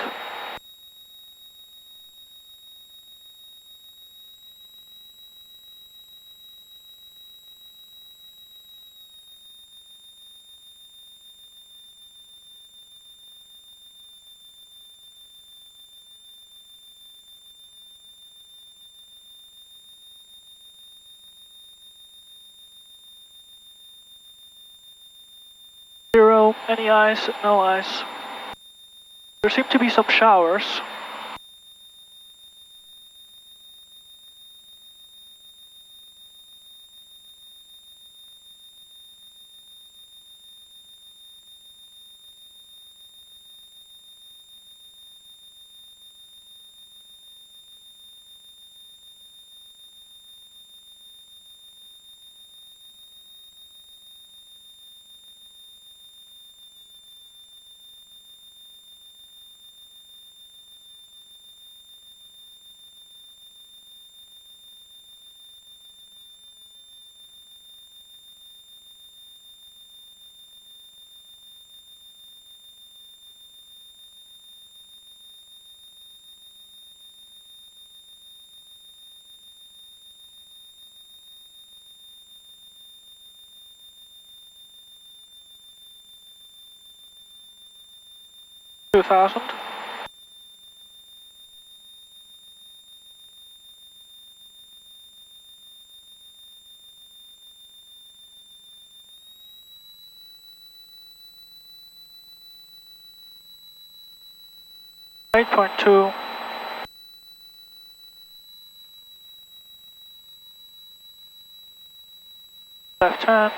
Zero, any ice, no ice. There seem to be some showers. $2,000. $8.2. Left turn.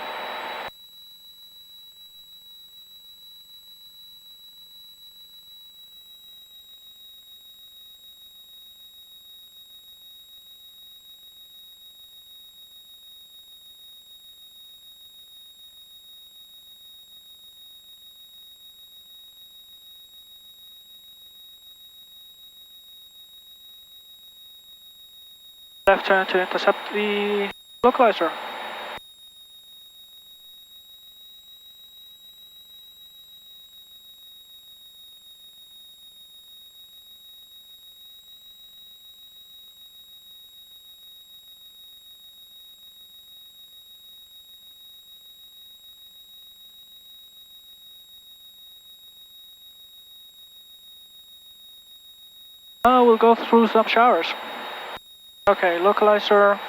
Left turn to intercept the localizer. We'll go through some showers. Okay, localizer.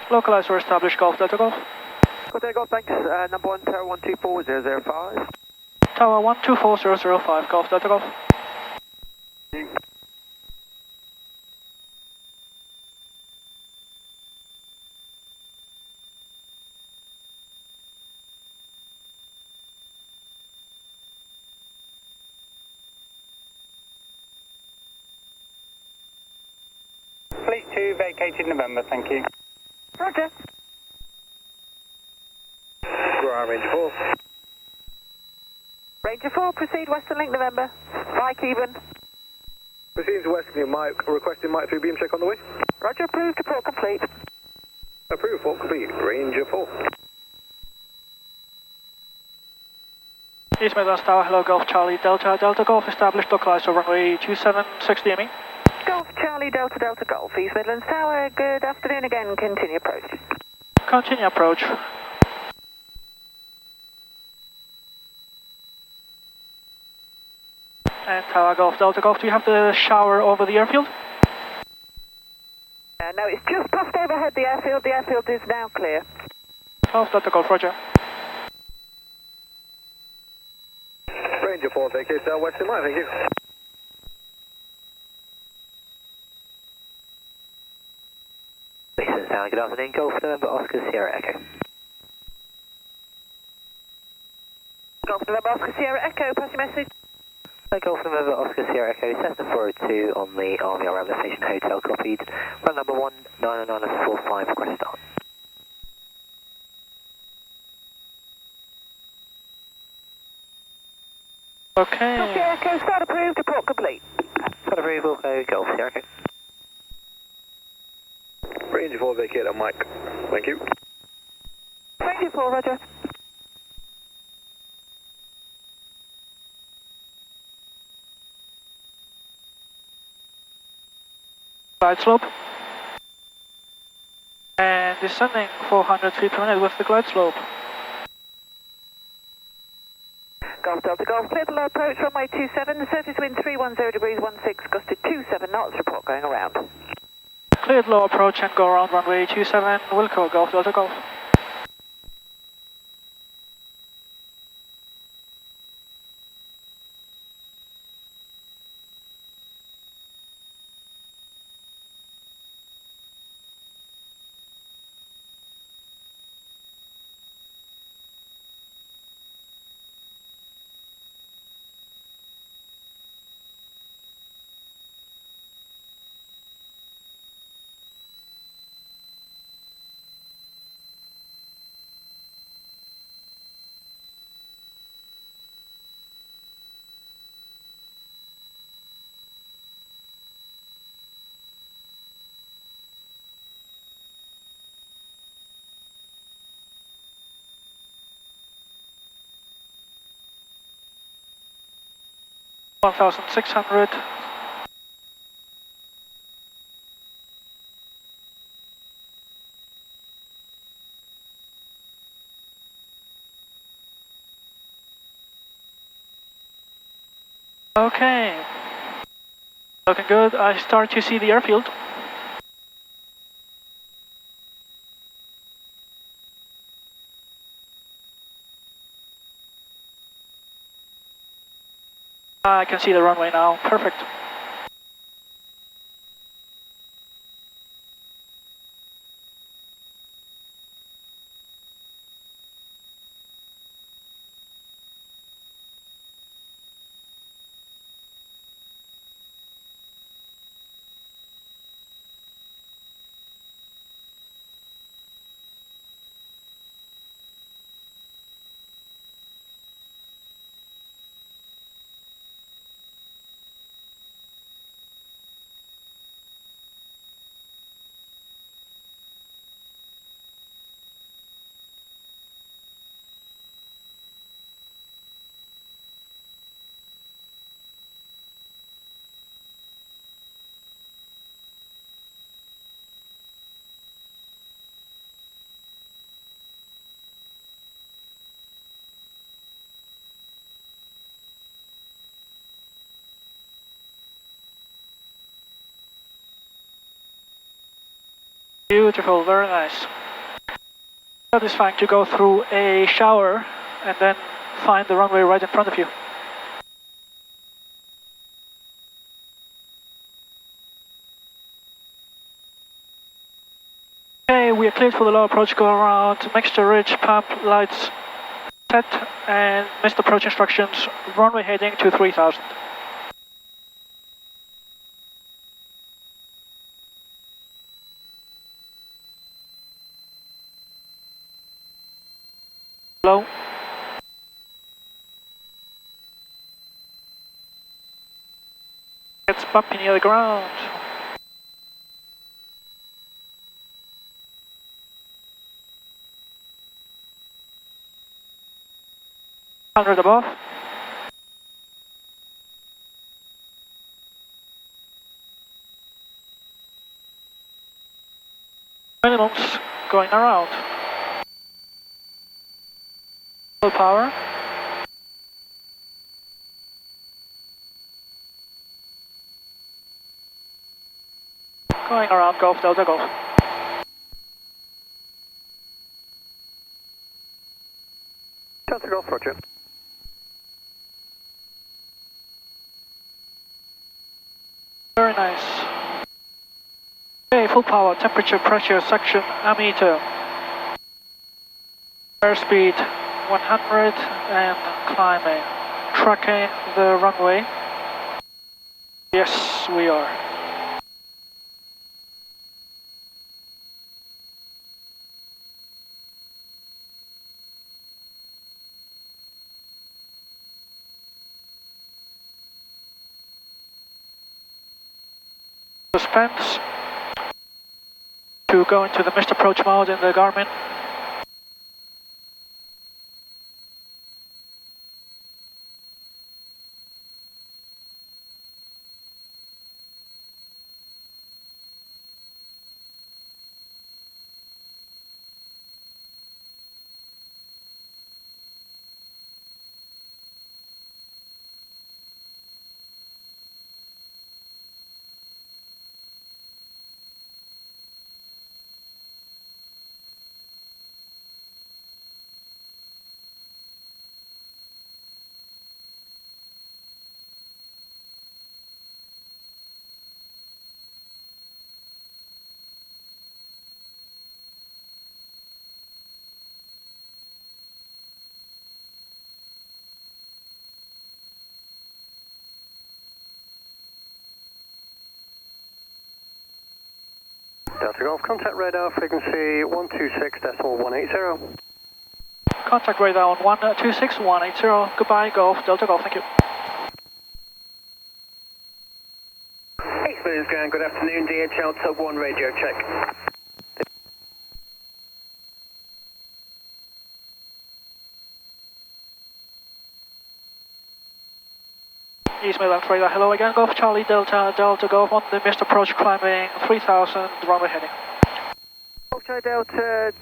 Localizer established, Golf Delta Golf. Delta Golf, thanks. Number 1, Tower 124005. Tower 124005, Golf Delta Golf. Fleet 2 vacated November, thank you. Roger. Ground Ranger 4. Ranger 4, proceed Western Link November. Mike even. Proceeding to Western Link Mike, requesting Mike 3 beam check on the way. Roger, approved, report complete. Approved, report complete. Ranger 4. East Midlands Tower, hello Golf Charlie Delta, Delta Golf established localized over runway 2760 ME. Golf Charlie Delta Delta Golf, East Midlands Tower, good afternoon again, continue approach. Continue approach. And Tower Golf Delta Golf, do you have the shower over the airfield? No, it's just passed overhead the airfield is now clear. Golf Delta Golf, roger. Ranger 4, vacate Western Mike, thank you. Midlands Tower, good afternoon, Golf November Oscar Sierra Echo. Golf November Oscar Sierra Echo, pass your message. Golf November Oscar Sierra Echo, Cessna 402 on the Army Railway Station Hotel, copied. Run number 19945, request start. Okay. Golf Sierra Echo, start approved, report complete. Start approved, Golf Sierra Echo. Ranger 4, vacate on Mike, thank you. Ranger 4, roger. Glide slope. And descending 400 feet per minute with the glide slope. Golf Delta Golf, clear below approach, runway 27, surface wind 310 degrees 16, gusted 27 knots, report going around. Cleared low approach and go around runway 27, Wilco, Golf Delta Golf. $1,600. Okay. Looking good. I start to see the airfield. I can see the runway now. Perfect. Beautiful, very nice. Satisfying to go through a shower and then find the runway right in front of you. Okay, we are cleared for the low approach, go around, mixture ridge, pump, lights set, and missed approach instructions, runway heading to 3000. Low. It's bumpy near the ground. Hundred above. Minimums going around. Full power. Going around Golf Delta Golf. Delta Golf, roger. Very nice. Okay, full power, temperature, pressure, suction, ammeter. Airspeed 100 and climbing. Tracking the runway. Yes, we are. Suspense to go into the missed approach mode in the Garmin. Delta Golf, contact radar frequency 126.180. Contact radar on 126.180. Goodbye, Golf, Delta Golf, thank you. Experience Ground, good afternoon, DHL Tug 1 radio check. East Midlands radar, hello again, Golf Charlie Delta, Delta Golf on the missed approach climbing 3000, runway heading. Golf Charlie Delta,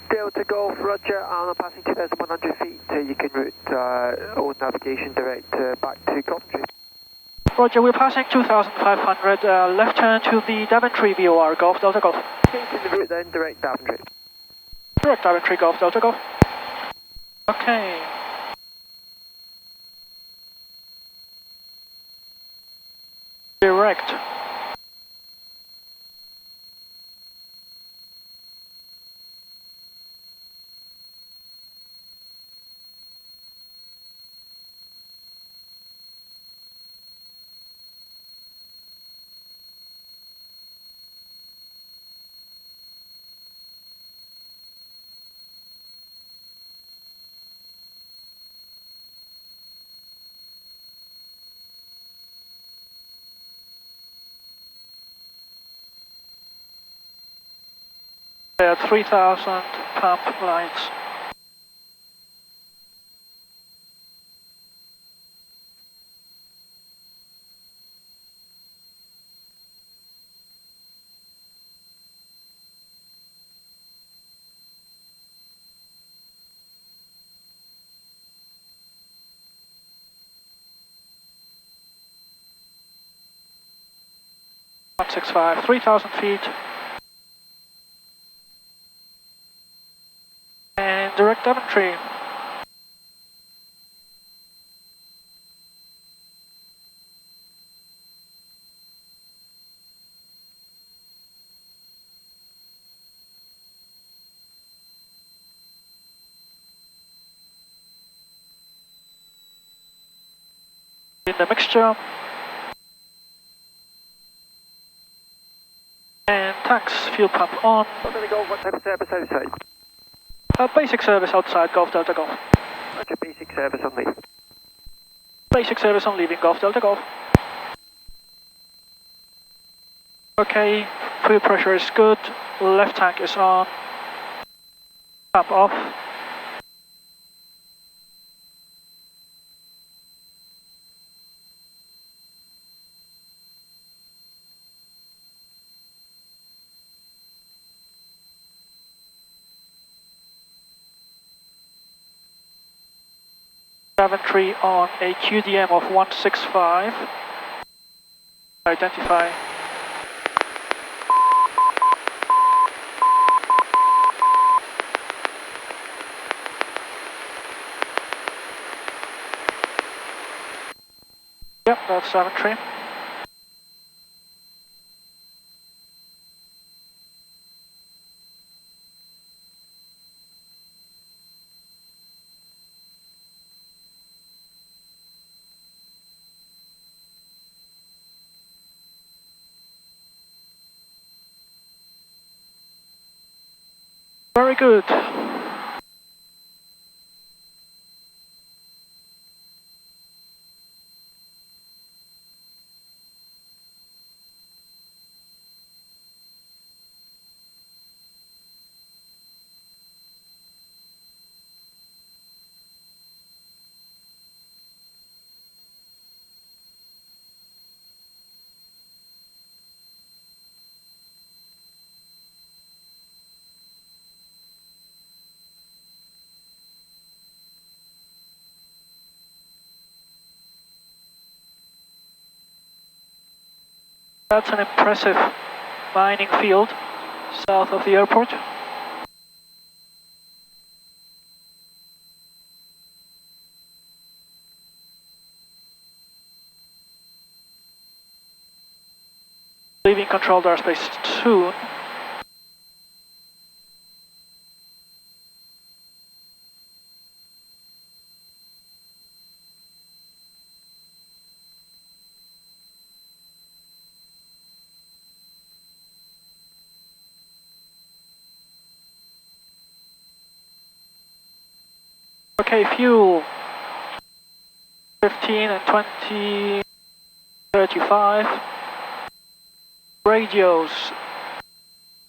Delta Golf, roger, and I'm passing 2,100 feet. You can route old navigation direct back to Coventry. Roger, we're passing 2500, left turn to the Daventry VOR, Golf Delta Golf. Changing the route then, direct Daventry. Direct Daventry, Golf Delta Golf. Okay. Direct. There are 3000 pump lines. .65, 3000 feet. And direct Daventry. In the mixture. And tanks, fuel pump on. What type of service outside? Basic service outside Golf Delta Golf. Roger, basic service on leave. Basic service on leaving Golf Delta Golf. Okay, fuel pressure is good, left tank is on, tap off. Daventry on a QDM of 165. Identify. Yep, that's Daventry. Very good. That's an impressive mining field south of the airport. Leaving controlled airspace soon. Okay, fuel 15 and 20, 35. Radios,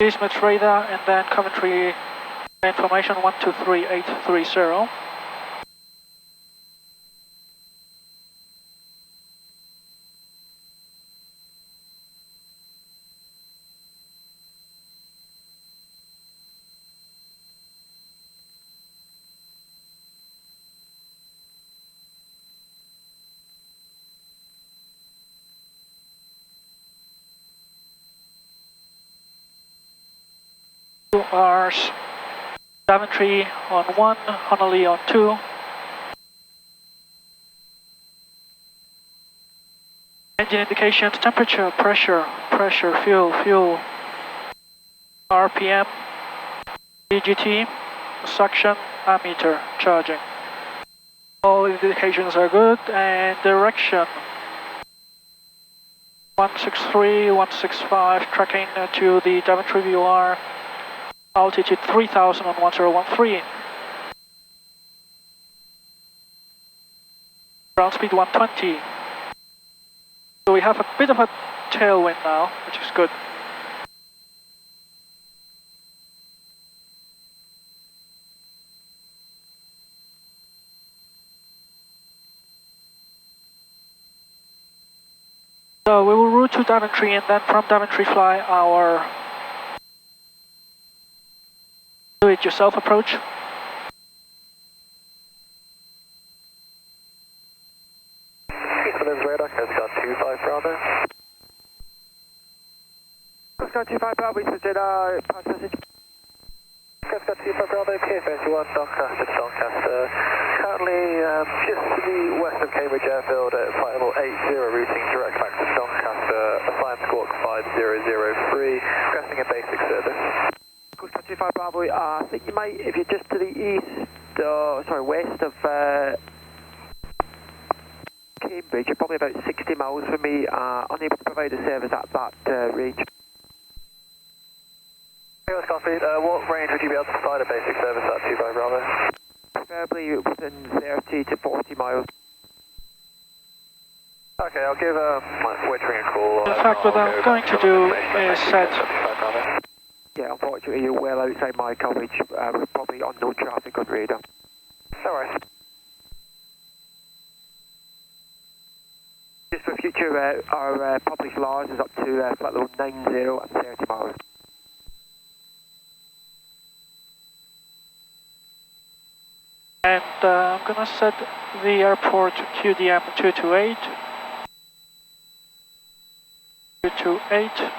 Desmet radar, and then Coventry information 123830. Hours, Daventry on 1, Honolulu on 2. Engine indications, temperature, pressure, fuel, RPM, DGT, suction, ammeter, charging. All indications are good, and direction 163, 165, tracking to the Daventry VOR. Altitude 3000 on 1013. Ground speed 120. So we have a bit of a tailwind now, which is good. So we will route to Daventry and then from Daventry fly our do-it-yourself approach. Midlands radar, Coast Guard 25 Bravo. Coast Guard 25 Bravo, we said pass message. Coast Guard 25 Bravo, PA28, Doncaster. Currently just to the west of Cambridge Airfield at flight level 80, routing direct back to Doncaster, assigned squawk 5003, requesting a basic service. Coast Guard 25 Bravo, I think you might, if you're just to the west of Cambridge, you're probably about 60 miles from me, unable to provide a service at that range. That's copied. What range would you be able to provide a basic service at 2 by Bravo? Preferably within 30 to 40 miles. Okay, I'll give my waitering a call. In fact, what I'm going to do is set... Yeah, unfortunately you're well outside my coverage. We're probably on no traffic on radar. No worries. Just for future, our published laws is up to flight level 90 and 30 miles. And I'm gonna set the airport QDM 228. 228.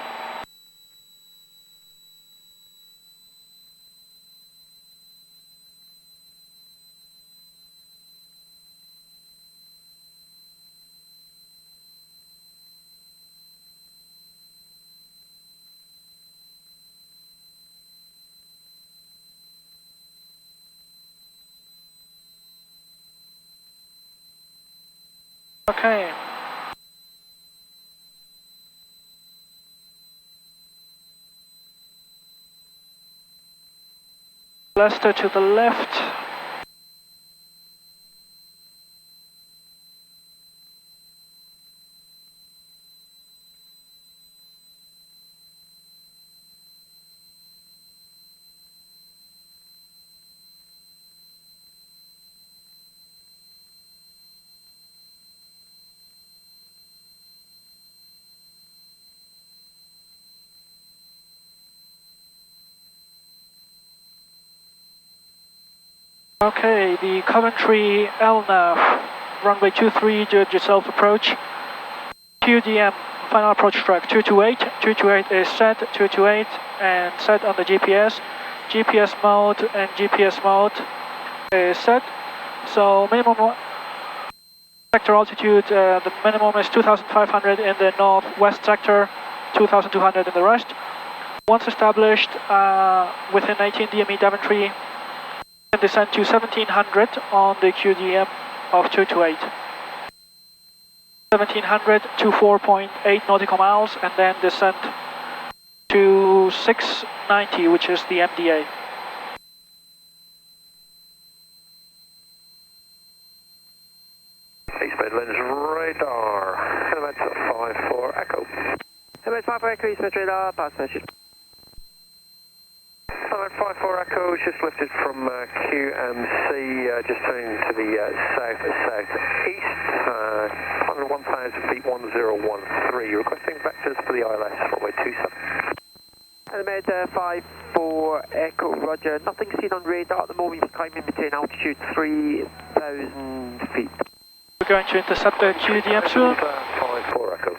Okay. Leicester to the left. Okay, the Coventry LNAV, runway 23, judge yourself approach. QDM, final approach track 228. 228 is set, 228 and set on the GPS. GPS mode and GPS mode is set. So minimum sector altitude, the minimum is 2,500 in the northwest sector, 2,200 in the rest. Once established within 18 DME Daventry, descend to 1700 on the QDM of 228. 1700 to 4.8 nautical miles and then descend to 690, which is the MDA. East Midlands radar. Elements at 54 Echo. Elements 54 Echo, East Midlands radar, pass message. 54 Echo, just lifted from QMC, just turning to the south-southeast, 1,000 feet, 1013, requesting vectors for the ILS, runway 27. Element 54 Echo, roger. Nothing seen on radar at the moment, you're climbing between altitude 3,000 feet. We're going to intercept the QDM soon. 54 Echo.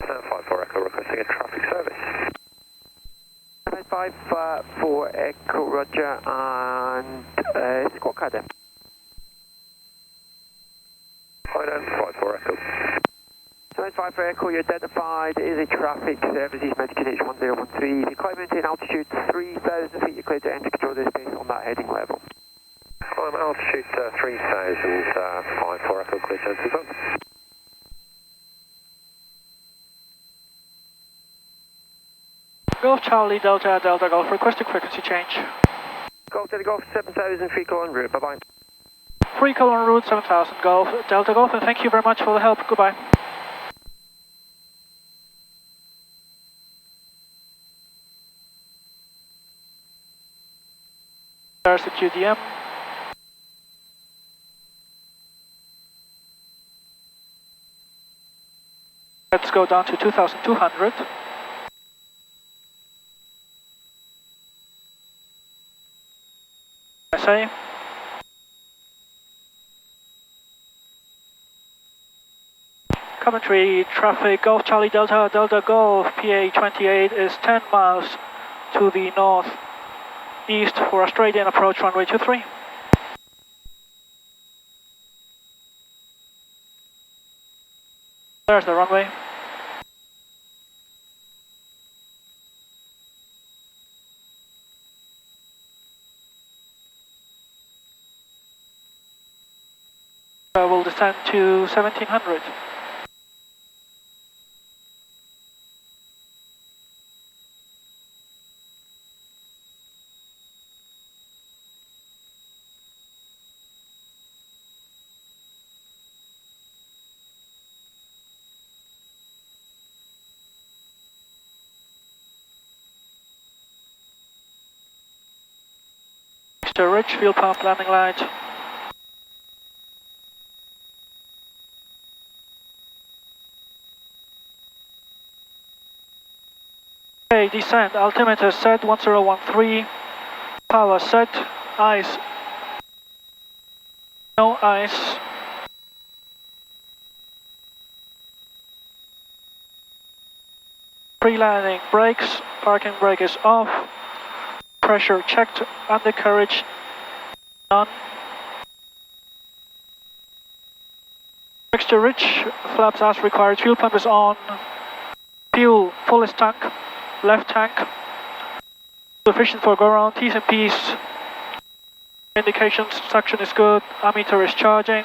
54 Echo, requesting a traffic service. 54 Echo, roger, and squawk header. 54 Echo. 54 Echo, you're identified as a traffic service, East Medican H1013. If you climb into an altitude 3,000 feet, you're clear to enter control this space on that heading level. Climb altitude 3,000, 54 Echo, clear to enter zone. Golf Charlie Delta Delta Golf, requesting frequency change. Golf Delta Golf 7000, free call en route, bye bye. Free call en route 7000 Golf Delta Golf, and thank you very much for the help. Goodbye. There's the QDM. Let's go down to 2200. SA. Coventry traffic, Golf Charlie Delta Delta Golf, PA28 is 10 miles to the north east for Australian approach runway 23. There's the runway. We'll descend to 1700. Mixture rich, fuel pump, landing light. Okay, descent, altimeter set, 1013, power set, ice, no ice. Pre-landing brakes, parking brake is off, pressure checked, undercarriage none. Mixture rich, flaps as required, fuel pump is on, fuel fullest tank, left tank, sufficient for go around, T's and P's, indications, suction is good, ammeter is charging.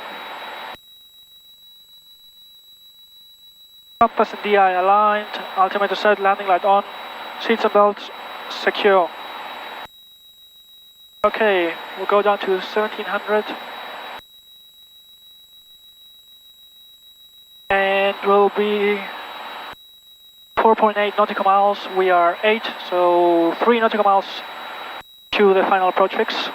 Compass and DI aligned, altimeter set, landing light on, seats and belts secure. Okay, we'll go down to 1700. And we'll be 4.8 nautical miles, we are 8, so 3 nautical miles to the final approach fix.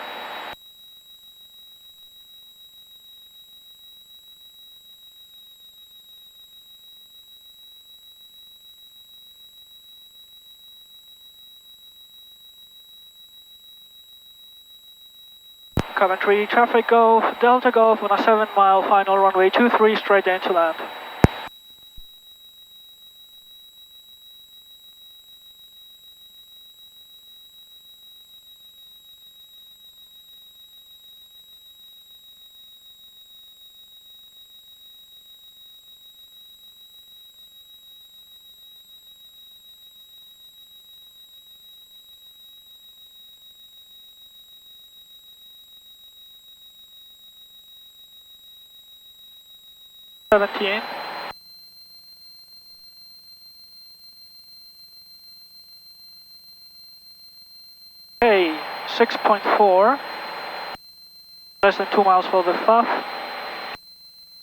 Coventry, traffic Golf, Delta Golf on a 7-mile final runway 23 straight into land. Okay, 6.4, less than 2 miles for the FAF.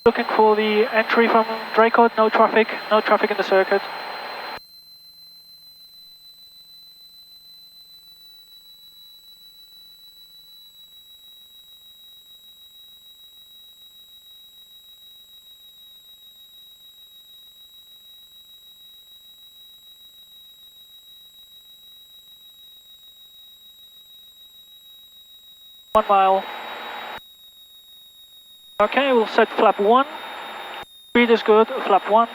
Looking for the entry from Draycote, no traffic in the circuit. One mile. Okay, we'll set flap 1. Speed is good, flap 1.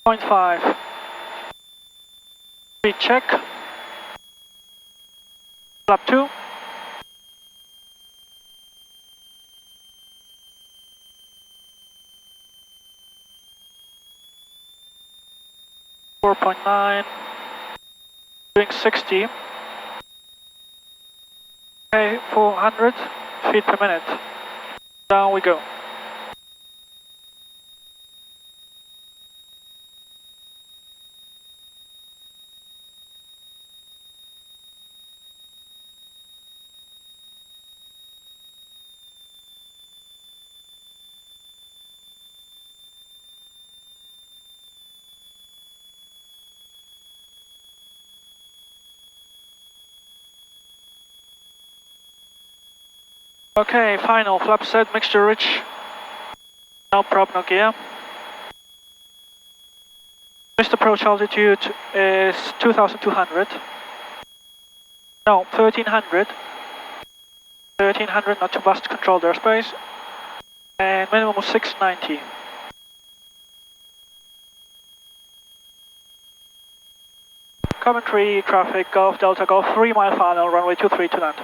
Point 5. Speed check. Flap 2. .9, doing 60. Okay, 400 feet per minute. Down we go. Okay, final, flap set, mixture rich, no prop, no gear. Missed approach altitude is 2,200. No, 1,300. 1,300, not to bust controlled airspace. And minimum of 690. Coventry, traffic, Golf, Delta, Golf, 3-mile final, runway 23 to land.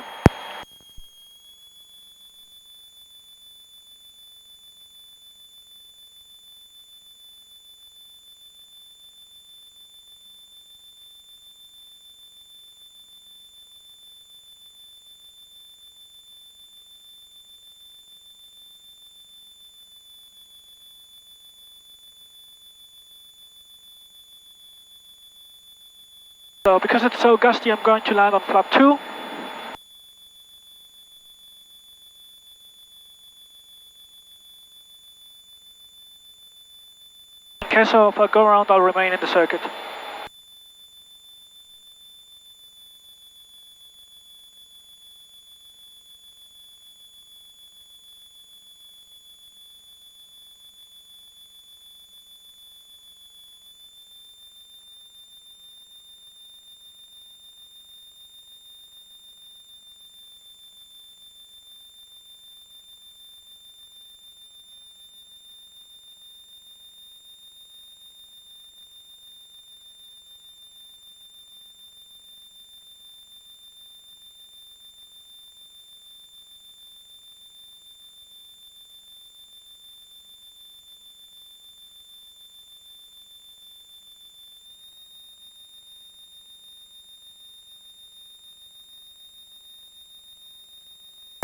So because it's so gusty, I'm going to land on flap 2. case of a go-around, I'll remain in the circuit.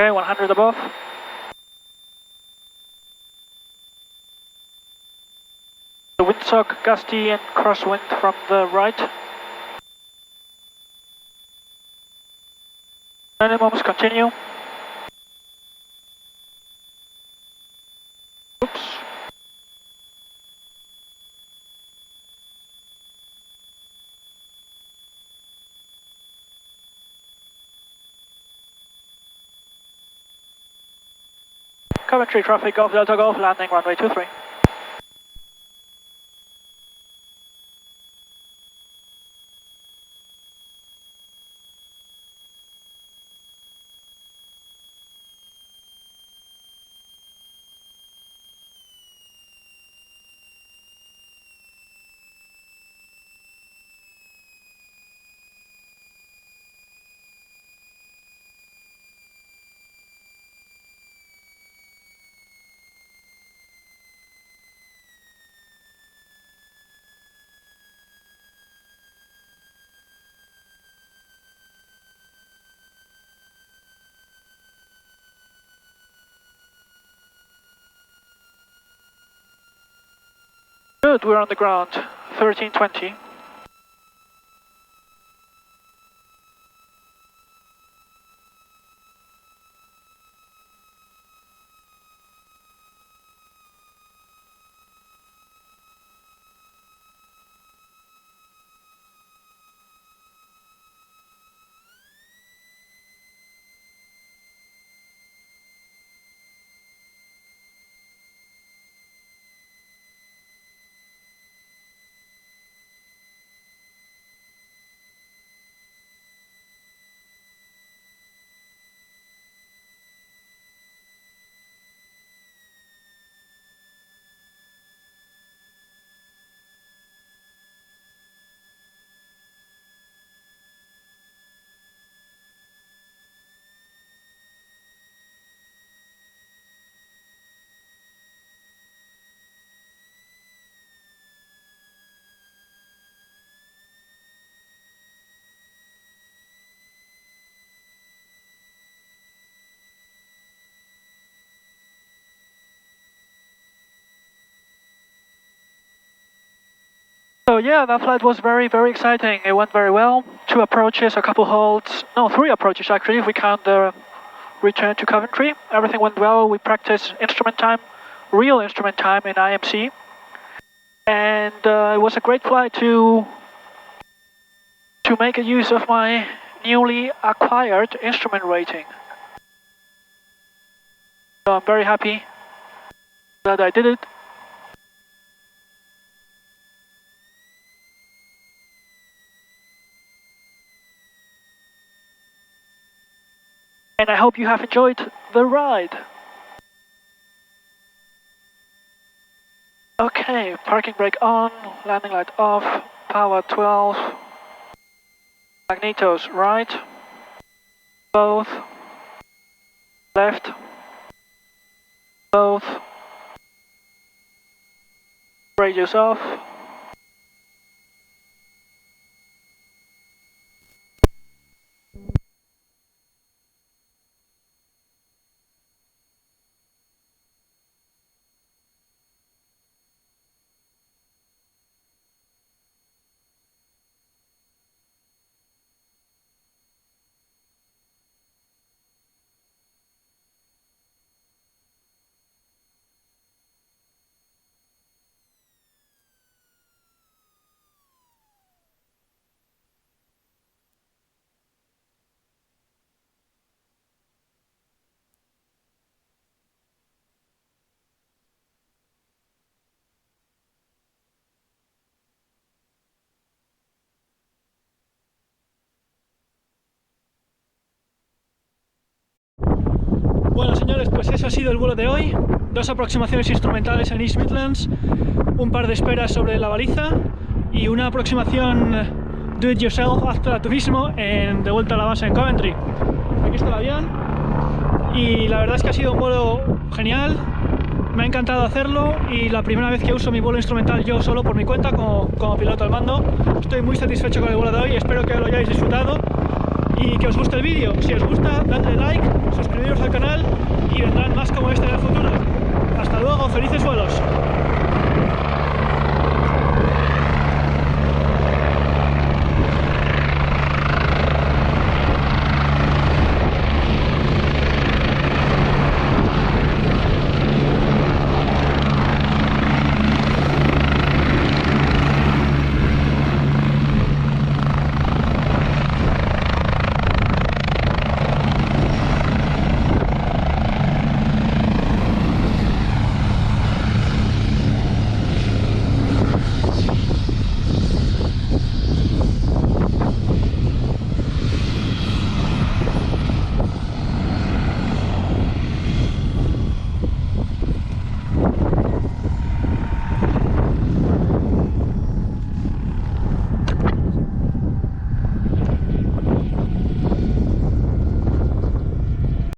Okay, 100 above. The windsock gusty and crosswind from the right. Minimums continue. Oops. Coventry traffic, Golf Delta Golf, landing runway 23. Good, we're on the ground, 1320. So yeah, that flight was very exciting. It went very well. 2 approaches, a couple holds, no, 3 approaches actually, if we count the return to Coventry. Everything went well. We practiced instrument time, real instrument time in IMC. And it was a great flight to make a use of my newly acquired instrument rating. So I'm very happy that I did it. And I hope you have enjoyed the ride. Okay, parking brake on, landing light off, power 12, magnetos right, both, left, both, radios off. Bueno, señores, pues eso ha sido el vuelo de hoy. 2 aproximaciones instrumentales en East Midlands, un par de esperas sobre la baliza y una aproximación do it yourself, hazla tú mismo, de vuelta a la base en Coventry. Aquí está el avión y la verdad es que ha sido un vuelo genial. Me ha encantado hacerlo y la primera vez que uso mi vuelo instrumental yo solo por mi cuenta como piloto al mando. Estoy muy satisfecho con el vuelo de hoy, espero que lo hayáis disfrutado y que os guste el vídeo. Si os gusta, dadle like, suscribiros al canal y vendrán más como este en el futuro. Hasta luego, felices vuelos.